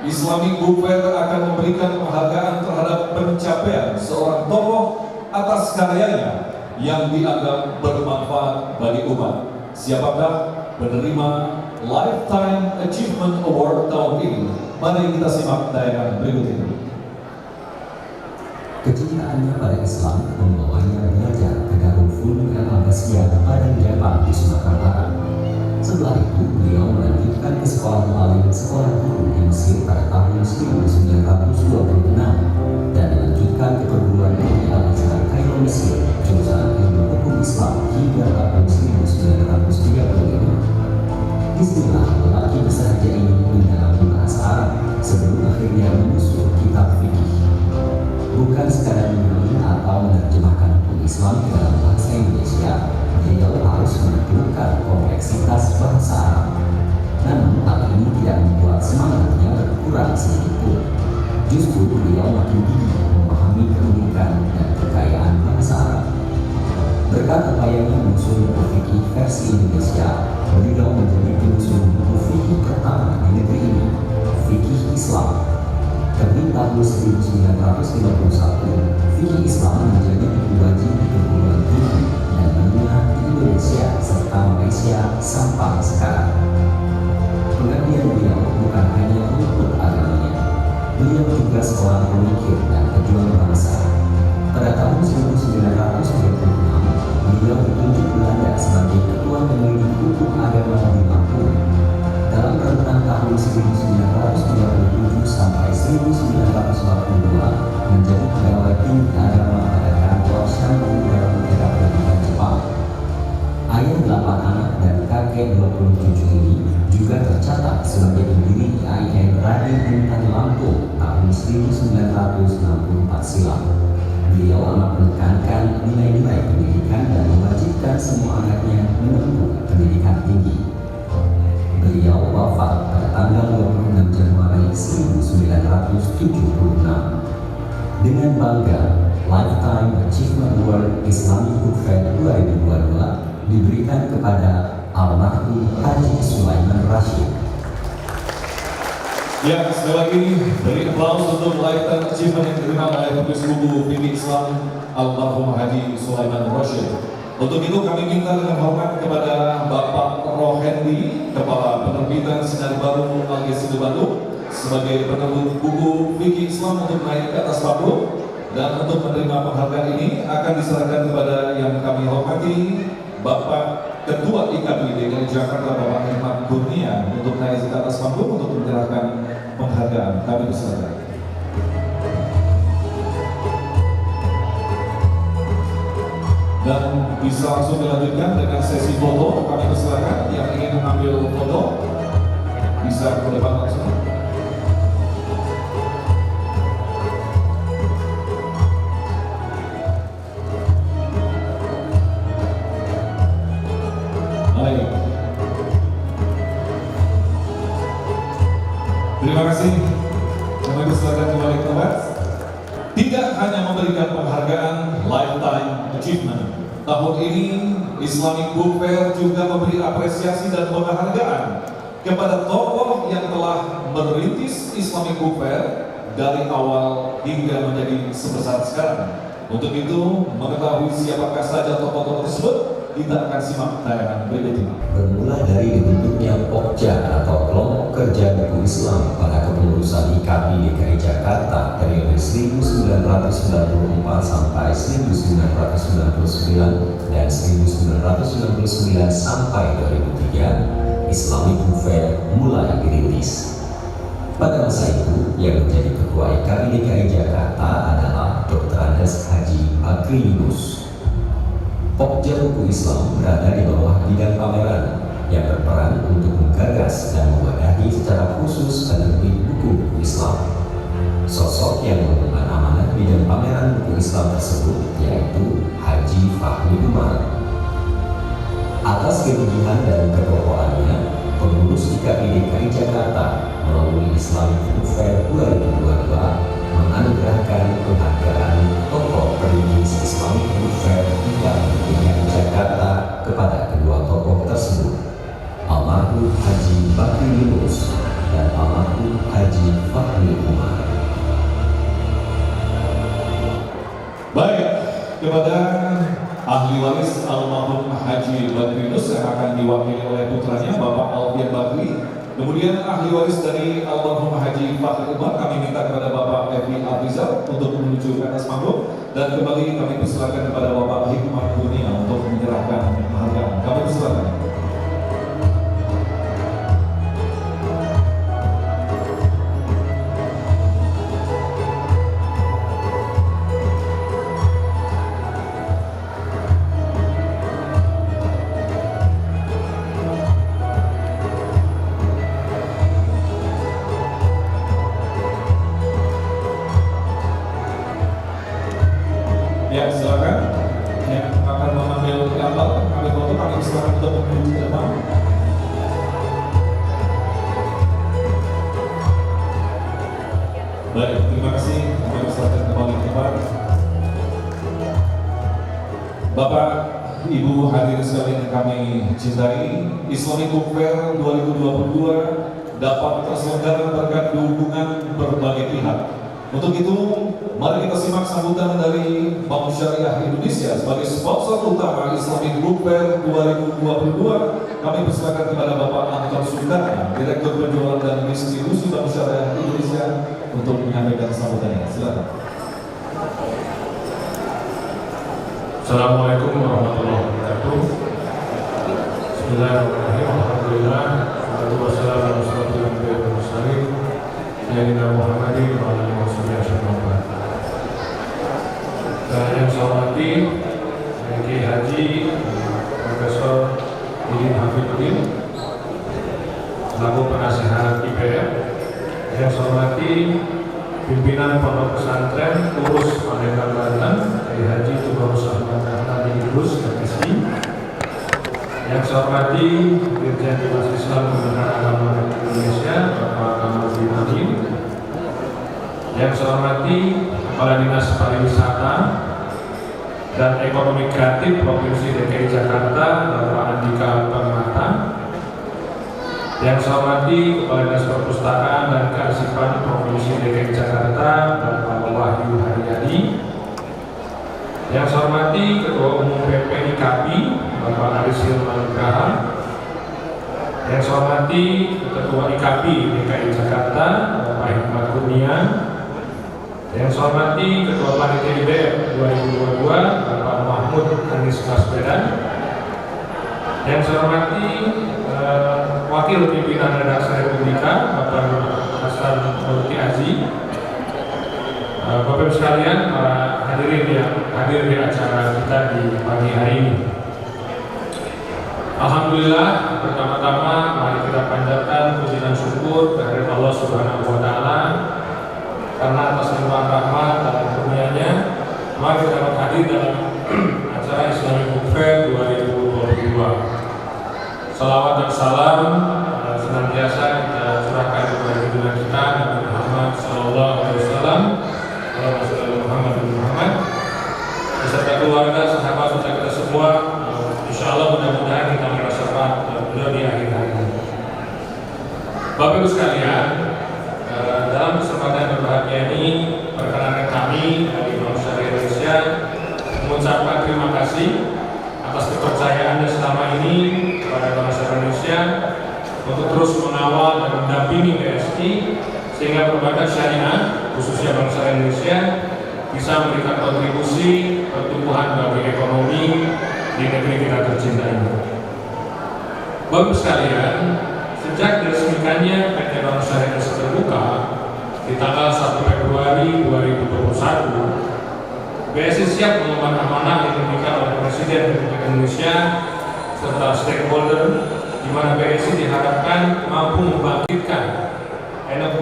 Islamic Book Fair akan memberikan penghargaan terhadap pencapaian seorang tokoh atas karyanya yang dianggap bermanfaat bagi umat. Siapakah penerima Lifetime Achievement Award tahun ini? Mari kita simak tayangan berikut ini. Kecintaannya pada Islam membawanya belajar ke Darul Funun Al-Abbasiyah pada Jepang di Sumatera Barat. Setelah itu, beliau melanjutkan ke sekolah mu'alim sekolah guru di Mesir pada tahun 1926 dan melanjutkan ke perguruan tinggi Al-Azhar Kairo Mesir jurusan ilmu hukum Islam hingga tahun 1935. Istilah lelaki bersahaja ini mendalami bahasa Arab sebelum akhirnya menyusun kitab fikih. Bukan sekadar menulis atau menerjemahkan hukum Islam ke dalam bahasa Indonesia, beliau harus menemukan kompleksitas bahasa Arab. Namun hal ini tidak membuat semangatnya berkurang sedikit pun. Justru beliau makin gigih memahami keunikan dan kekayaan bahasa Arab. Berkat upayanya menyusun buku fikih versi Indonesia, beliau menjadi penyusun buku fikih pertama di negeri ini, Fikih Islam. Terbit tahun 1951, fikih Islam menjadi buku wajib di perguruan tinggi dan menengah di Indonesia serta Malaysia sampai sekarang. Pengabdian beliau bukan hanya untuk agamanya, beliau juga seorang pemikir dan pejuang bangsa. Pada tahun 1936, beliau ditunjuk Belanda sebagai ketua penyelidik hukum agama di Lampung. Dalam rentang tahun 1937 sampai 1942 menjadi pegawai tinggi agama pada kantor Shantung dalam negara pendidikan Jepang. Ayah 8 anak dan kakek 27 ini juga tercatat sebagai pendiri IAIN Raden Intan Lampung tahun 1964 silam. Beliau amat menekankan nilai-nilai pendidikan dan mewajibkan semua anaknya menempuh pendidikan tinggi. Beliau wafat pada tanggal 26 Januari 1976. Dengan bangga, Lifetime Achievement Award Islamic Book Fair 2022 diberikan kepada almarhum Haji Sulaiman Rashid. Ya, sekali lagi beri aplaus untuk Lifetime Achievement yang diterima oleh penulis buku fikih Islam almarhum Haji Sulaiman Rashid. Untuk itu kami minta dengan hormat kepada Bapak Rohendi, Kepala Penerbitan Sinar Baru Al-Ghazali Bandung, sebagai penerbit buku fikih Islam untuk naik ke atas panggung, dan untuk menerima penghargaan ini akan diserahkan kepada yang kami hormati Bapak Ketua IKB DKI Jakarta Bapak Herman Kurnia untuk naik ke atas panggung untuk menyerahkan penghargaan. Kami persilakan. Dan bisa langsung dilanjutkan dengan sesi foto. Kami persilakan yang ingin mengambil foto bisa ke depan langsung. Baik. Terima kasih. Kami persilakan kembali ke tempat. Tidak hanya memberikan penghargaan Lifetime Achievement, tahun ini Islamic Book Fair juga memberi apresiasi dan penghargaan kepada tokoh yang telah merintis Islamic Book Fair dari awal hingga menjadi sebesar sekarang. Untuk itu, mengetahui siapakah saja tokoh-tokoh tersebut, kita akan simak tayangan berikut ini. Bermula dari dibentuknya Pokja atau Kelompok Kerja Buku Islam pada kepengurusan IKB DKI Jakarta periode 1994 sampai 1999 dan 1999 sampai 2003, Islamic Book Fair mulai dirintis. Pada masa itu, yang menjadi ketua IKB DKI Jakarta adalah Dr. Andes Haji Bakri Yunus. Pokja Buku Islam berada di bawah bidang pameran yang berperan untuk menggagas dan mewadahi secara khusus penerbit buku Islam. Sosok yang mengemban amanat bidang pameran buku Islam tersebut yaitu Haji Fahmi Umar. Atas kegigihan dan kekokohannya, pengurus IKP DKI Jakarta melalui Islamic Book Fair 2022 menganugerahkan penghargaan tokoh perintis Islamic Book Fair DKI Jakarta kepada kedua tokoh tersebut, almarhum Haji Bakri Yunus dan almarhum Haji Fahmi Umar. Baik, kepada ahli waris almarhum Haji Bakri Yunus yang akan diwakili oleh putranya Bapak Alfian Bakri. Kemudian ahli waris dari almarhum Haji Fahmi Umar kami minta kepada Bapak Evi Afrizal untuk menuju ke atas panggung, dan kembali kami persilakan kepada Bapak Hikmah Kurnia untuk menyerahkan penghargaan. Kami persilakan. Ya, silakan. Yang akan mengambil gambar, kami foto, kami silakan untuk menuju ke depan. Baik, terima kasih. Kami silakan kembali ke depan. Bapak, Ibu hadirin sekalian yang kami cintai, Islamic Book Fair 2022 dapat terselenggara berkat dukungan berbagai pihak. Untuk itu, mari kita simak sambutan dari Bank Syariah Indonesia sebagai sponsor utama Islamic Book Fair 2022. Kami persilakan kepada Bapak Anton Sukarna, Direktur Penjualan dan Distribusi Bank Syariah Indonesia, untuk menyampaikan sambutannya. Silakan. Assalamualaikum warahmatullahi wabarakatuh. Bismillahirrahmanirrahim. Alhamdulillah. Wassalamualaikum warahmatullahi wabarakatuh. Sayyidina Muhammadin wa alihi wasallam. Yang saya hormati Kiai Haji Profesor Idin Hafiduddin selaku penasihat IPM. Yang saya hormati pimpinan Pondok Pesantren Urus Pandeglang Banten Kiai Haji Tubagus Ahmad Ahmadi Idrus MSI. Yang saya hormati Dirjen Dinas Islam Kementerian Agama Indonesia Bapak Kamarudin Amin. Yang saya hormati Kepala Dinas Pariwisata dan Ekonomi Kreatif Provinsi DKI Jakarta Bapak Andika Permata. Yang saya hormati Kepala Dinas Perpustakaan dan Kearsipan Provinsi DKI Jakarta Bapak Wahyu Haryadi. Yang saya hormati Ketua Umum PP IKAPI Bapak Arisil Manugraha. Yang saya hormati Ketua IKAPI DKI Jakarta Bapak Hikmat Kurnia. Yang saya hormati Ketua Panitia IBF 2022 Bapak Mahmud Anies Baswedan. Yang saya hormati Wakil Pimpinan Redaksi Republika Bapak Hasan Murti Aji. Bapak Ibu sekalian, para hadirin yang hadir di acara kita di pagi hari ini. Alhamdulillah, pertama-tama mari kita panjatkan puji dan syukur kehadirat Allah Subhanahu wa taala karena atas limpahan rahmat dan karunia-Nya mari kita dapat hadir dalam acara Islamic Book Fair 2022. Salawat dan salam senantiasa kita curahkan kepada junjungan kita Nabi Muhammad sallallahu alaihi wasallam, Muhammad beserta keluarga, sahabat serta kita semua. Insya Allah mudah-mudahan kita merasakan beliau di akhir hayat. Bapak Ibu sekalian, dalam kesempatan berbahagia ini perkenankan kami dari Bank Syariah Indonesia mengucapkan terima kasih atas kepercayaannya selama ini kepada Bank Syariah Indonesia untuk terus mengawal dan mendampingi BSI sehingga perbankan syariah khususnya Bank Syariah Indonesia bisa memberikan kontribusi pertumbuhan bagi ekonomi di negeri kita tercinta ini. Bapak sekalian, sejak diresmikannya PT Bank Syariah Indonesia terbuka di tanggal 1 Februari 2021, BSI siap mengemban amanah yang diberikan oleh Presiden Republik Indonesia serta stakeholder, di mana BSI diharapkan mampu membangkitkan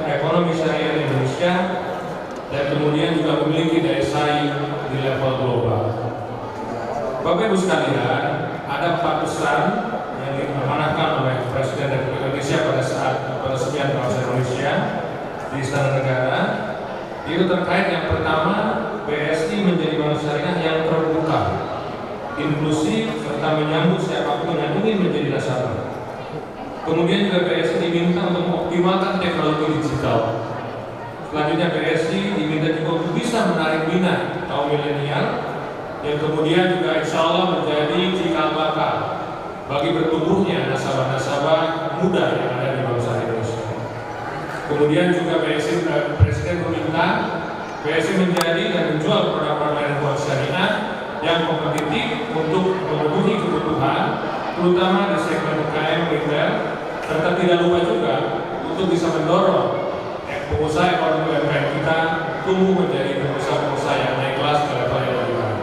ekonomi syariah Indonesia dan kemudian juga memiliki daya saing di level global. Bapak Ibu sekalian, ada 4 pesan yang diamanahkan oleh Presiden Republik Indonesia pada saat peresmian Bangsa Indonesia di Istana Negara. Itu terkait yang pertama, BSI menjadi bank syariah yang terbuka, inklusif, serta menyambut siapapun yang ingin menjadi nasabah. Kemudian juga BSI diminta untuk mengoptimalkan teknologi digital. Selanjutnya BSI diminta juga untuk bisa menarik minat kaum milenial yang kemudian juga insya Allah menjadi cikal bakal bagi bertumbuhnya nasabah-nasabah muda yang ada di bangsa Indonesia. Kemudian juga Presiden meminta BSI menjadi dan menjual produk-produk layanan keuangan syariah yang kompetitif untuk memenuhi kebutuhan, terutama di segmen UKM retail, serta tidak lupa juga untuk bisa mendorong pengusaha ekonomi UMKM kita tumbuh menjadi pengusaha-pengusaha yang naik kelas ke level yang lebih baik.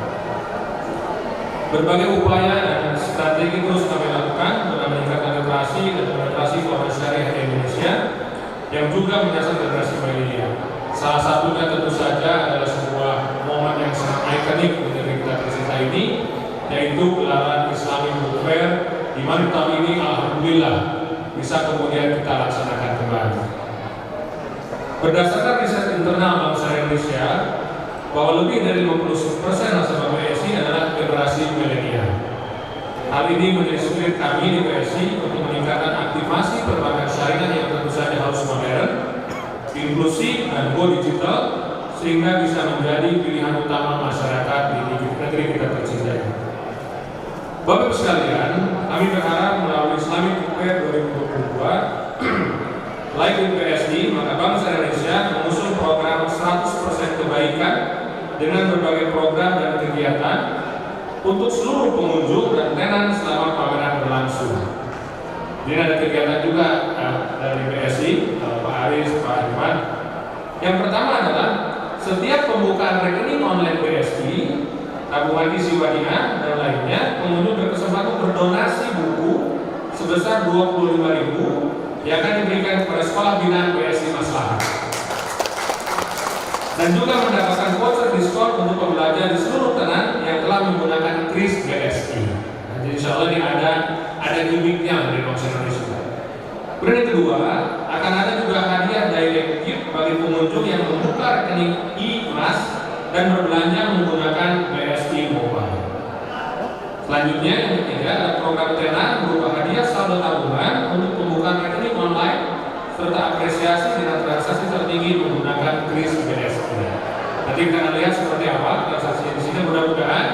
Berbagai upaya dan strategi terus kami lakukan dalam meningkatkan literasi dan penetrasi keuangan syariah di Indonesia yang juga menyasar generasi milenial. Salah satunya tentu saja adalah sebuah momen yang sangat ikonik di negeri kita tercinta ini, yaitu gelaran Islamic Book Fair, di mana tahun ini alhamdulillah bisa kemudian kita laksanakan kembali. Berdasarkan riset internal Bank Syariah Indonesia, bahwa lebih dari 50% nasabah BSI adalah generasi milenial. Hal ini menjadi sulit kami di BSI untuk meningkatkan aktivasi perbankan syariah yang tentu saja harus modern, inklusif, dan go digital, sehingga bisa menjadi pilihan utama masyarakat di negeri kita tercinta. Bapak Ibu sekalian, kami berharap melalui Islamic Book Fair 2022 Like di BSI, maka Bank Syariah Indonesia mengusung program 100% kebaikan dengan berbagai program dan kegiatan untuk seluruh pengunjung dan tenan selama pameran berlangsung. Jadi ada kegiatan juga dari BSI, Pak Aris, Pak Iman. Yang pertama adalah setiap pembukaan rekening online BSI, tabungan isi Wadina dan lainnya, pengunjung berkesempatan berdonasi buku sebesar 25.000 yang akan diberikan kepada sekolah binaan BSI Maslahah, dan juga mendapatkan voucher diskon untuk pembelajar di seluruh tenan yang telah menggunakan kris BSI. Jadi insya Allah ini ada gimmicknya dari Bank Indonesia. Kemudian yang kedua, akan ada juga hadiah direct gift bagi pengunjung yang membuka rekening e-mas dan berbelanja menggunakan BSI Mobile. Selanjutnya yang ketiga ada program tenan berupa hadiah saldo tabungan untuk pembukaan rekening online serta apresiasi dengan transaksi tertinggi menggunakan kris BSI. Nanti kita akan lihat seperti apa transaksi di sini. Mudah-mudahan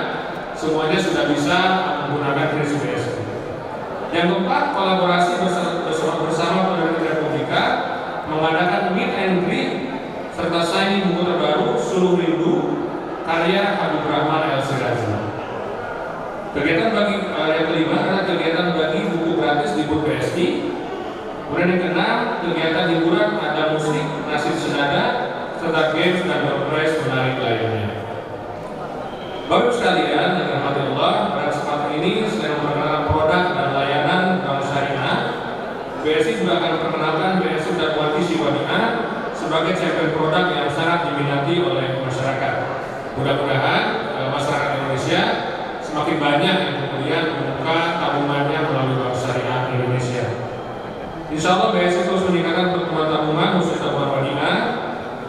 semuanya sudah bisa menggunakan kris BSI. Yang keempat, kolaborasi bersama pemerintah Republika mengadakan meet and greet serta signing buku terbaru Suluh Rindu karya Habib Rahman El Sirazi. Kegiatan yang kelima adalah kegiatan bagi buku gratis di Booth BSI. Kemudian yang keenam, kegiatan hiburan ada musik, nasib senada, serta games dan door prize menarik lainnya. Bapak sekalian yang dirahmati Allah, pada kesempatan ini selain memperkenalkan produk dan layanan bank syariah, BSI juga akan memperkenalkan BSI Tabungan Isi Wadina sebagai champion produk yang sangat diminati oleh masyarakat. Mudah-mudahan masyarakat Indonesia semakin banyak yang kemudian membuka tabungannya melalui Bank Syariah Indonesia. Insya Allah BSI terus meningkatkan pertumbuhan tabungan khusus tabungan Wadina,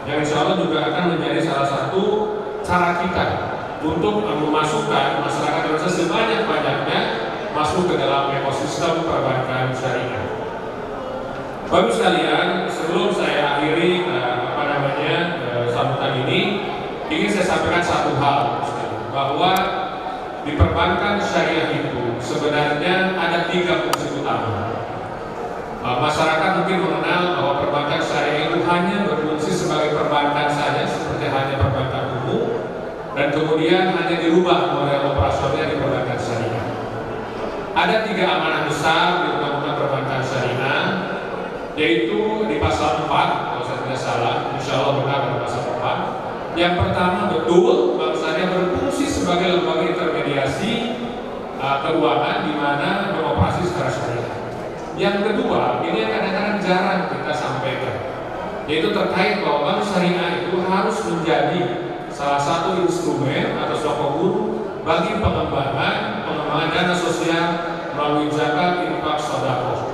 yang insya Allah juga akan menjadi salah satu cara kita untuk memasukkan masyarakat Indonesia sebanyak-banyaknya masuk ke dalam ekosistem perbankan syariah. Bapak sekalian, sebelum saya akhiri sambutan ini, ingin saya sampaikan satu hal, bahwa di perbankan syariah itu sebenarnya ada 3 fungsi utama. Masyarakat mungkin mengenal bahwa perbankan syariah itu hanya berfungsi sebagai perbankan saja, seperti hanya perbankan umum, dan kemudian hanya dirubah model operasionalnya di perbankan syariah. Ada 3 amanah besar di undang-undang perbankan syariah, yaitu di pasal 4, kalau saya tidak salah, insya Allah benar pada pasal 4. Yang pertama, betul Bank Syariah hanya berfungsi sebagai lembaga intermediasi keuangan di mana beroperasi secara syariah. Yang kedua, ini yang kadang-kadang jarang kita sampaikan, yaitu terkait bahwa bank syariah itu harus menjadi salah satu instrumen atau sokoguru bagi pengembangan dana sosial melalui zakat, infak, sedekah.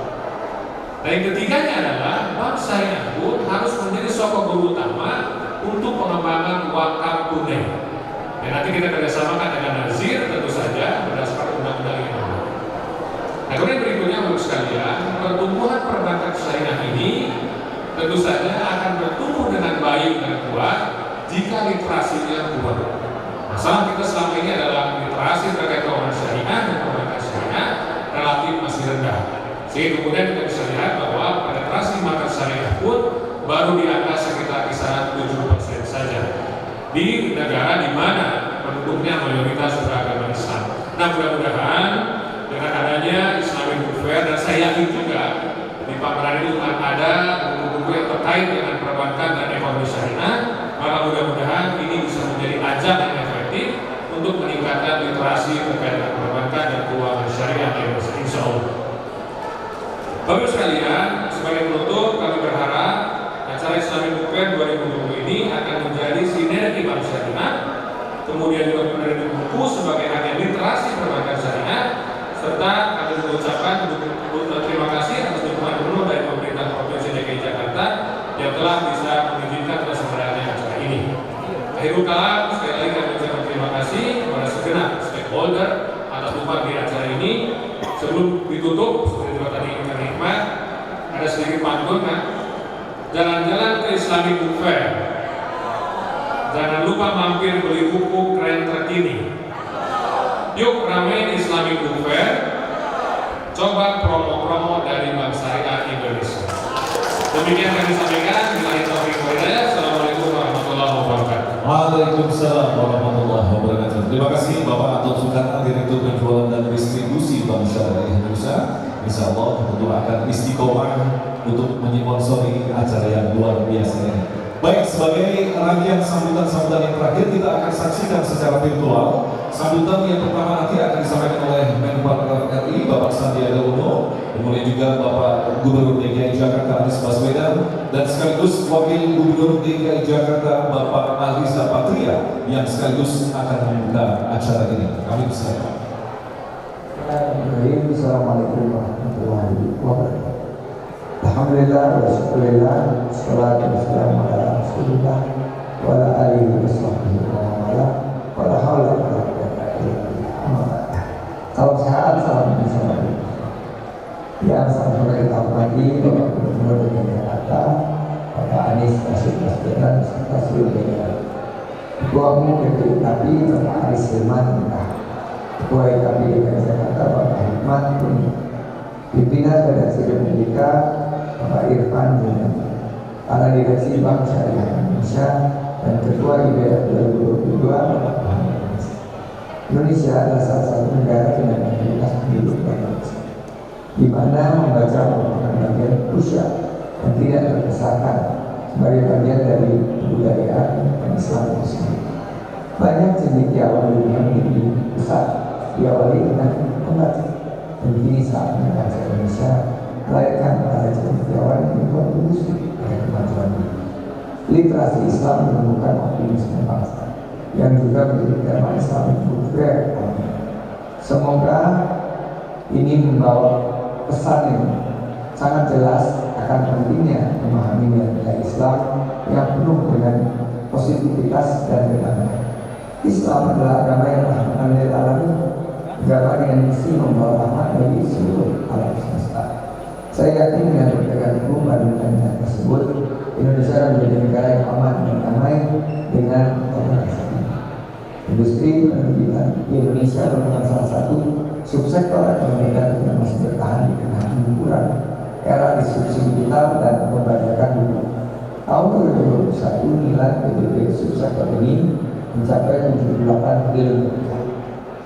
Dan yang ketiganya adalah bank syariah pun harus menjadi sokoguru utama untuk pengembangan wakaf tunai. Dan nanti kita kerjasamakan dengan Nazir tentu saja berdasarkan undang-undang yang ada. Nah, kemudian berikutnya untuk sekalian, pertumbuhan perbankan syariah ini tentu saja akan bertumbuh dengan baik dan kuat jika literasinya kuat. Masalah kita selama ini adalah literasi terkait keuangan syariah dan perbankan syariah relatif masih rendah. Sehingga kemudian kita bisa lihat bahwa penetrasi market syariah pun baru di angka sekitar kisaran 7% saja di negara di mana penduduknya mayoritas beragama Islam. Nah, mudah-mudahan dengan adanya Islamic Book Fair, dan saya yakin juga di pameran itu akan ada buku-buku yang terkait dengan perbankan dan ekonomi syariah, maka mudah-mudahan ini bisa menjadi ajang yang efektif untuk meningkatkan literasi terkait dengan perbankan dan keuangan syariah di Indonesia, insya Allah. Bapak sekalian, sebagai penutup kami berharap acara Islamic Book Fair 2020 ini akan menjadi sinergi bank syariah, kemudian juga menerima buku sebagai hanya literasi perbankan syariah, serta kami mengucapkan terima kasih atas dukungan penuh dari pemerintah Provinsi DKI Jakarta yang telah bisa mengizinkan terselenggaranya acara ini. Akhirul kalam, sekali lagi kami ucapkan terima kasih kepada segenap stakeholder atas tumpah di acara ini. Sebelum ditutup, seperti juga tadi Ikan Hikmat, ada sedikit pantun kan? Jalan-jalan ke Islamic Book Fair, jangan lupa mampir beli buku keren terkini. Yuk ramein Islamic Book Fair, coba promo-promo dari Bank Syariah Indonesia. Demikian kami sampaikan. Assalamualaikum warahmatullahi wabarakatuh. Waalaikumsalam warahmatullahi wabarakatuh. Terima kasih Bapak Anton Soekarno, Direktur Penjualan dan Distribusi Bank Syariah Indonesia. Insya Allah tentu akan istiqomah untuk menyponsori acara yang luar biasa ini. Baik, sebagai rangkaian sambutan-sambutan yang terakhir, kita akan saksikan secara virtual. Sambutan yang pertama nanti akan disampaikan oleh Menpan RI Bapak Sandiaga Uno, kemudian juga Bapak Gubernur DKI Jakarta Anies Baswedan, dan sekaligus Wakil Gubernur DKI Jakarta Bapak Alisa Patria yang sekaligus akan membuka acara ini. Kami persilakan. Assalamualaikum warahmatullahi wabarakatuh. Alhamdulillah wa syukurillah, salatu wassalamu ala rasulillah wa ala alihi wa sahbihi wa ala wa la hawla wa la quwwata illa billah. Salam sehat, salam bersama. Yang saya beritahu lagi Bapak Gubernur DKI Jakarta Bapak Anies Baswedan serta seluruh jajaran. Ketua Umum PPIKP Bapak Aris Hilman, Ketua IKP DKI Jakarta Bapak Hikmat, pimpinan Redaksi Republika Bapak Irfan, para direksi Bank Syariah Indonesia, dan Ketua IBF 2022 Bapak Muhammad. Indonesia adalah salah satu negara dengan mayoritas penduduk Indonesia, di mana membaca merupakan bagian krusial dan tidak terpisahkan sebagai bagian dari kebudayaan dan Islam itu sendiri. Banyak cendekiawan dunia menjadi besar diawali dengan membaca, dan kini saatnya bangsa Indonesia melahirkan para cendekiawan yang berkontribusi pada kemajuan ini. Literasi Islam menemukan optimisme bangsa yang juga menjadi tema Islamic Book Fair. Semoga ini membawa pesan yang sangat jelas akan pentingnya memahami nilai Islam yang penuh dengan positivitas dan kedamaian. Islam adalah agama yang rahmatan lil alamin, agama dengan misi membawa rahmat bagi seluruh alam semesta. Saya yakin dengan berpegang teguh pada nilai tersebut, Indonesia akan menjadi negara yang aman dan damai dengan organisasi. Industri penerbitan di Indonesia merupakan salah satu subsektor ekonomi yang masih bertahan di tengah gempuran era disrupsi digital dan pembajakan dunia. Tahun 2021 nilai PDB subsektor ini mencapai 78 triliun rupiah.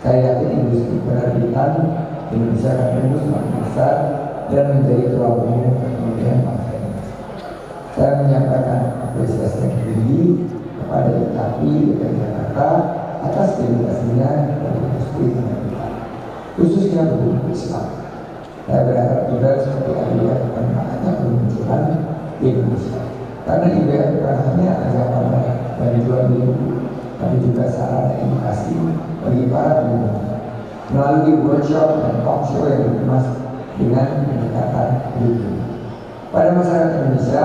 Saya yakin industri penerbitan Indonesia akan tumbuh semakin besar dan menjadi tulang punggung perekonomian bangsa Indonesia. Saya menyampaikan apresiasi yang tinggi kepada IKP DKI Jakarta atas dedikasinya dari esprit kita, khususnya berhubung Islam. Saya berharap juga seperti IBF akan banyak bermunculan di Indonesia. Karena IBF bukan hanya ajang pamer bagi jual beli, tapi juga sarana edukasi bagi para pengguna melalui workshop dan talk show yang dikemas dengan pendekatan hidup. Pada masyarakat Indonesia,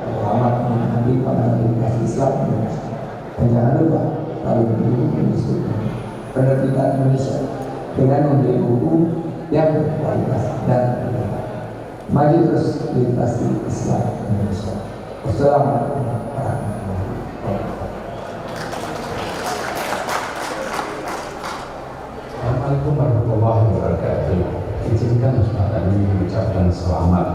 selamat menikmati pameran edukasi Islam Indonesia. Dan jangan lupa selalu mendukung industri penerbitan Indonesia dengan membeli buku yang berkualitas dan bermanfaat. Maju terus literasi Islam Indonesia. Wassalamualaikum warahmatullahi wabarakatuh. Assalamualaikum warahmatullahi wabarakatuh. Izinkan kesempatan ini mengucapkan selamat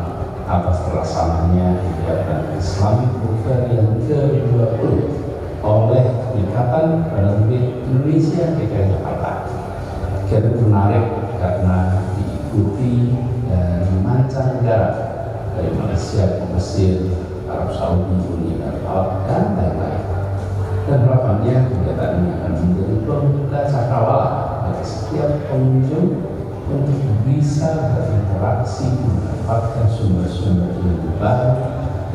atas terlaksananya kegiatan Islamic Book Fair yang ke-20 oleh Ikatan Penerbit Indonesia DKI Jakarta. Kegiatan menarik karena diikuti dari mancanegara, dari Malaysia, Mesir, Arab Saudi, Uni Emirat, dan lain-lain. Dan harapannya kegiatan ini akan menjadi pembuka cakrawala bagi setiap pengunjung untuk bisa berinteraksi, memanfaatkan sumber-sumber ilmu baru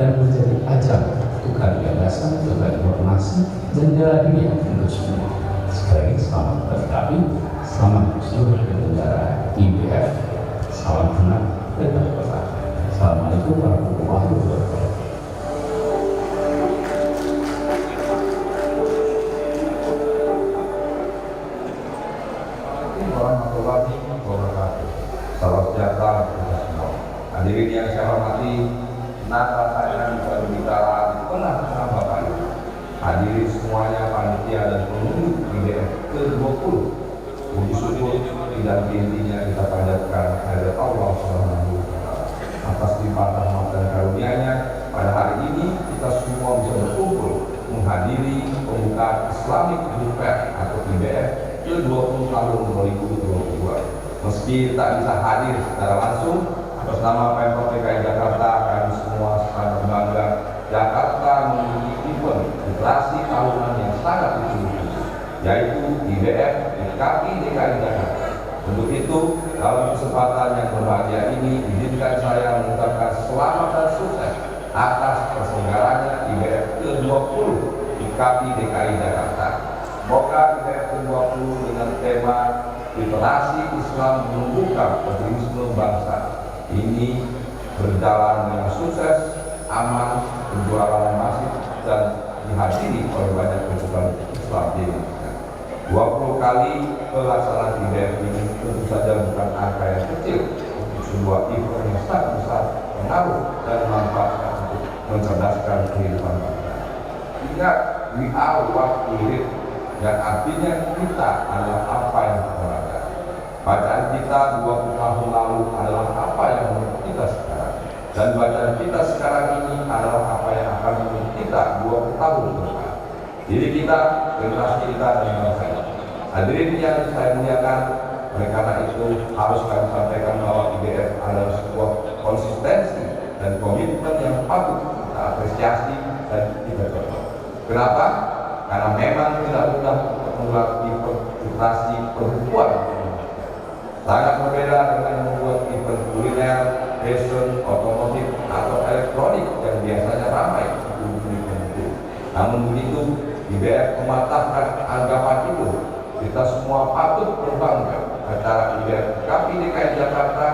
dan menjadi ajang tukar gagasan, tukar informasi, jendela dunia untuk semua. Sekali lagi selamat bagi kami, selamat seluruh penyelenggara IBF, salam kenal dan berkata. Assalamualaikum warahmatullahi wabarakatuh. Warahmatullahi wabarakatuh. Salam sejahtera untuk semua. Hadirin yang saya hormati, nata saya bisa berbicara di tengah-tengah Bapak Ibu. Hadirin semuanya, panitia dan pengunjung IBF ke-20. Puji syukur dan intinya kita panjatkan kehadirat Allah Subhanahu wa Ta'ala atas limpahan rahmat dan karunia-Nya. Pada hari ini kita semua bisa berkumpul menghadiri pembukaan Islamic Book Fair atau IBF ke-20 tahun 2022. Meski tak bisa hadir secara langsung, atas nama Pemprov DKI Jakarta, kami semua sangat bangga Jakarta memiliki event literasi tahunan yang sangat lucu, yaitu IBF IKAPI DKI Jakarta. Untuk itu, dalam kesempatan yang berbahagia ini, izinkan saya mengucapkan selamat dan sukses atas terselenggaranya IBF ke-20 IKAPI DKI Jakarta. Semoga IBF ke-20 dengan tema literasi Islam menumbuhkan optimisme bangsa ini berjalan dengan sukses, aman, penjualan masif, dan dihadiri oleh banyak pasukan Islam di Indonesia. 20 kali pelaksanaan IBF ini tentu saja bukan angka yang kecil untuk sebuah event yang sangat besar, pengaruh dan manfaat untuk mencerdaskan kehidupan bangsa. Ingat, we are what we read, dan artinya kita adalah apa yang kita baca. Bacaan kita 20 tahun lalu adalah apa yang menurut kita sekarang, dan bacaan kita sekarang ini adalah apa yang akan menurut kita 20 tahun ke depan. Diri kita, generasi kita, dan bangsa kita. Hadirin yang saya muliakan, oleh karena itu harus kami sampaikan bahwa IBF adalah sebuah konsistensi dan komitmen yang patut kita apresiasi dan kita contoh. Kenapa? Karena memang tidak mudah untuk melatih literasi perempuan. Sangat berbeda dengan membuat event kuliner, fashion, otomotif, atau elektronik yang biasanya ramai di dunia itu. Namun begitu, IBF mematahkan anggapan itu. Kita semua patut berbangga acara IBF IKAPI DKI Jakarta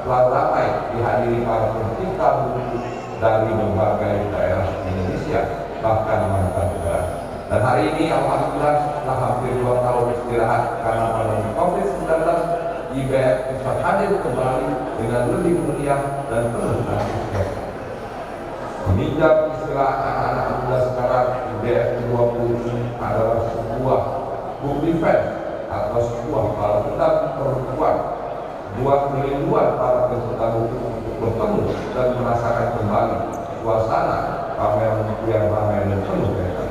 telah ramai dihadiri para pencipta buku dari berbagai daerah di Indonesia, bahkan mancanegara. Dan hari ini alhamdulillah setelah hampir 2 tahun istirahat karena pandemi COVID-19, IBF bisa hadir kembali dengan lebih meriah dan penuh antusias. Meminjam istilah anak-anak muda sekarang, IBF ke-20 adalah sebuah book event atau sebuah balap perempuan, buat kerinduan para peserta buku untuk bertemu dan merasakan kembali suasana pameran buku yang ramai dan penuh kaitan.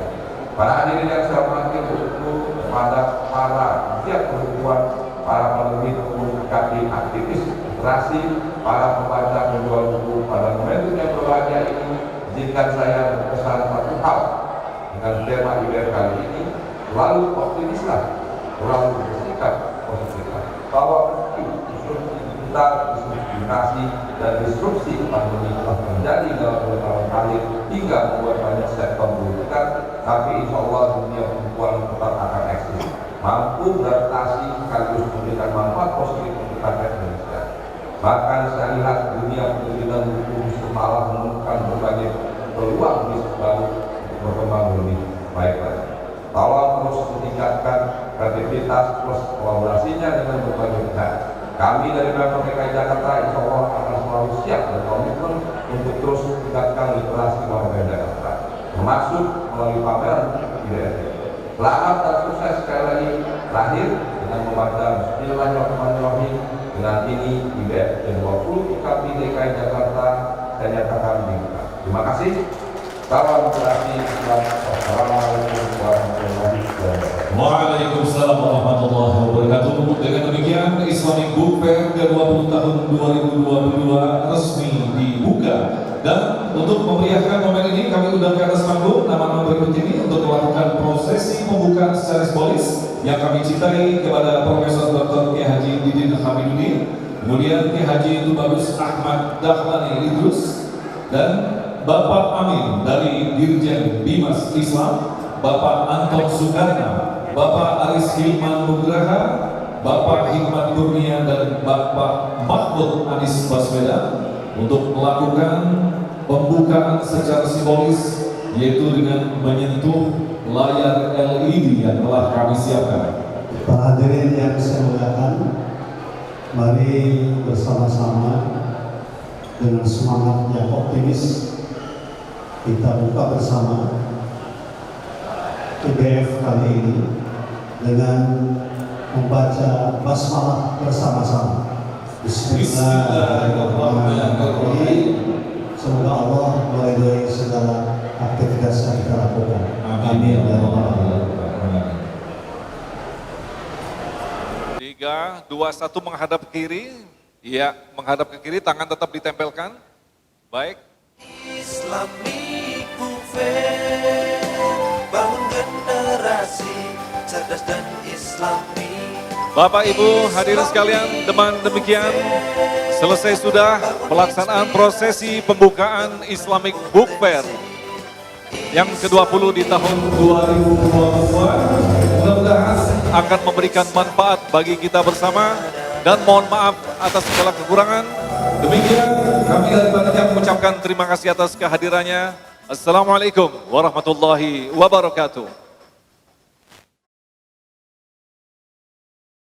Para hadirin yang saya hormati, untuk kepada para giat perempuan, para penerbit buku IKAPI, aktivis literasi, para pembaca penjual buku pada momentum yang berbahagia ini, izinkan saya berpesan satu hal dengan tema IBF kali ini, selalu optimislah, selalu bersikap positif bahwa instruksi kita, instruksi dinasti dan instruksi pandemi telah terjadi dalam beberapa tahun terakhir hingga membuat banyak sektor merugikan, tapi insya Allah dunia perempuan tetap akan eksis, mampu beradaptasi sekaligus memberikan manfaat positif untuk rakyat Indonesia. Bahkan saya lihat dunia pendidikan hukum semalam menemukan berbagai peluang bisnis baru untuk berkembang lebih baik lagi. Tolong terus meningkatkan kreativitas plus kolaborasinya dengan berbagai pihak. Kami dari Pemprov DKI Jakarta insya Allah akan selalu siap dan komitmen untuk terus meningkatkan literasi warga Jakarta, termasuk melalui pameran IBF. Selamat dan sukses sekali lagi. Terakhir dengan membaca Bismillahirrahmanirrahim. Dengan ini IBF ke-20 IKP DKI Jakarta saya nyatakan dibuka. Terima kasih. Salam literasi Islam. Wassalamualaikum warahmatullahi wabarakatuh. Waalaikumsalam warahmatullahi wabarakatuh. Dengan demikian Islamic Book Fair ke-20 tahun 2022 resmi dibuka. Dan untuk memeriahkan momen ini kami undang ke atas panggung nama-nama berikut ini untuk melakukan prosesi pembukaan secara simbolis yang kami cintai kepada Profesor Dr. Kiai Haji Didin Hamiduddin, kemudian Kiai Haji Tubagus Ahmad Dahlan Idrus, dan Bapak Amin dari Dirjen Bimas Islam, Bapak Anton Sukarna, Bapak Aris Hilman Nugraha, Bapak Hikmat Kurnia, dan Bapak Mahmud Anies Baswedan untuk melakukan pembukaan secara simbolis, yaitu dengan menyentuh layar LED yang telah kami siapkan. Para hadirin yang saya muliakan, mari bersama-sama dengan semangat yang optimis kita buka bersama IBF kali ini dengan membaca basmalah bersama-sama. Bismillahirrahmanirrahim. Semoga Allah meridhai segala aktivitas yang kita lakukan. Amin. 3, 2, 1 menghadap ke kiri. Iya, menghadap ke kiri, tangan tetap ditempelkan. Baik. Islamic Book Fair, bangun generasi cerdas dan islami. Bapak Ibu hadirin sekalian, dengan demikian selesai sudah pelaksanaan prosesi pembukaan Islamic Book Fair yang ke-20 di tahun 2022. Mudah-mudahan akan memberikan manfaat bagi kita bersama, dan mohon maaf atas segala kekurangan. Demikian kami dari panitia mengucapkan terima kasih atas kehadirannya. Assalamualaikum warahmatullahi wabarakatuh.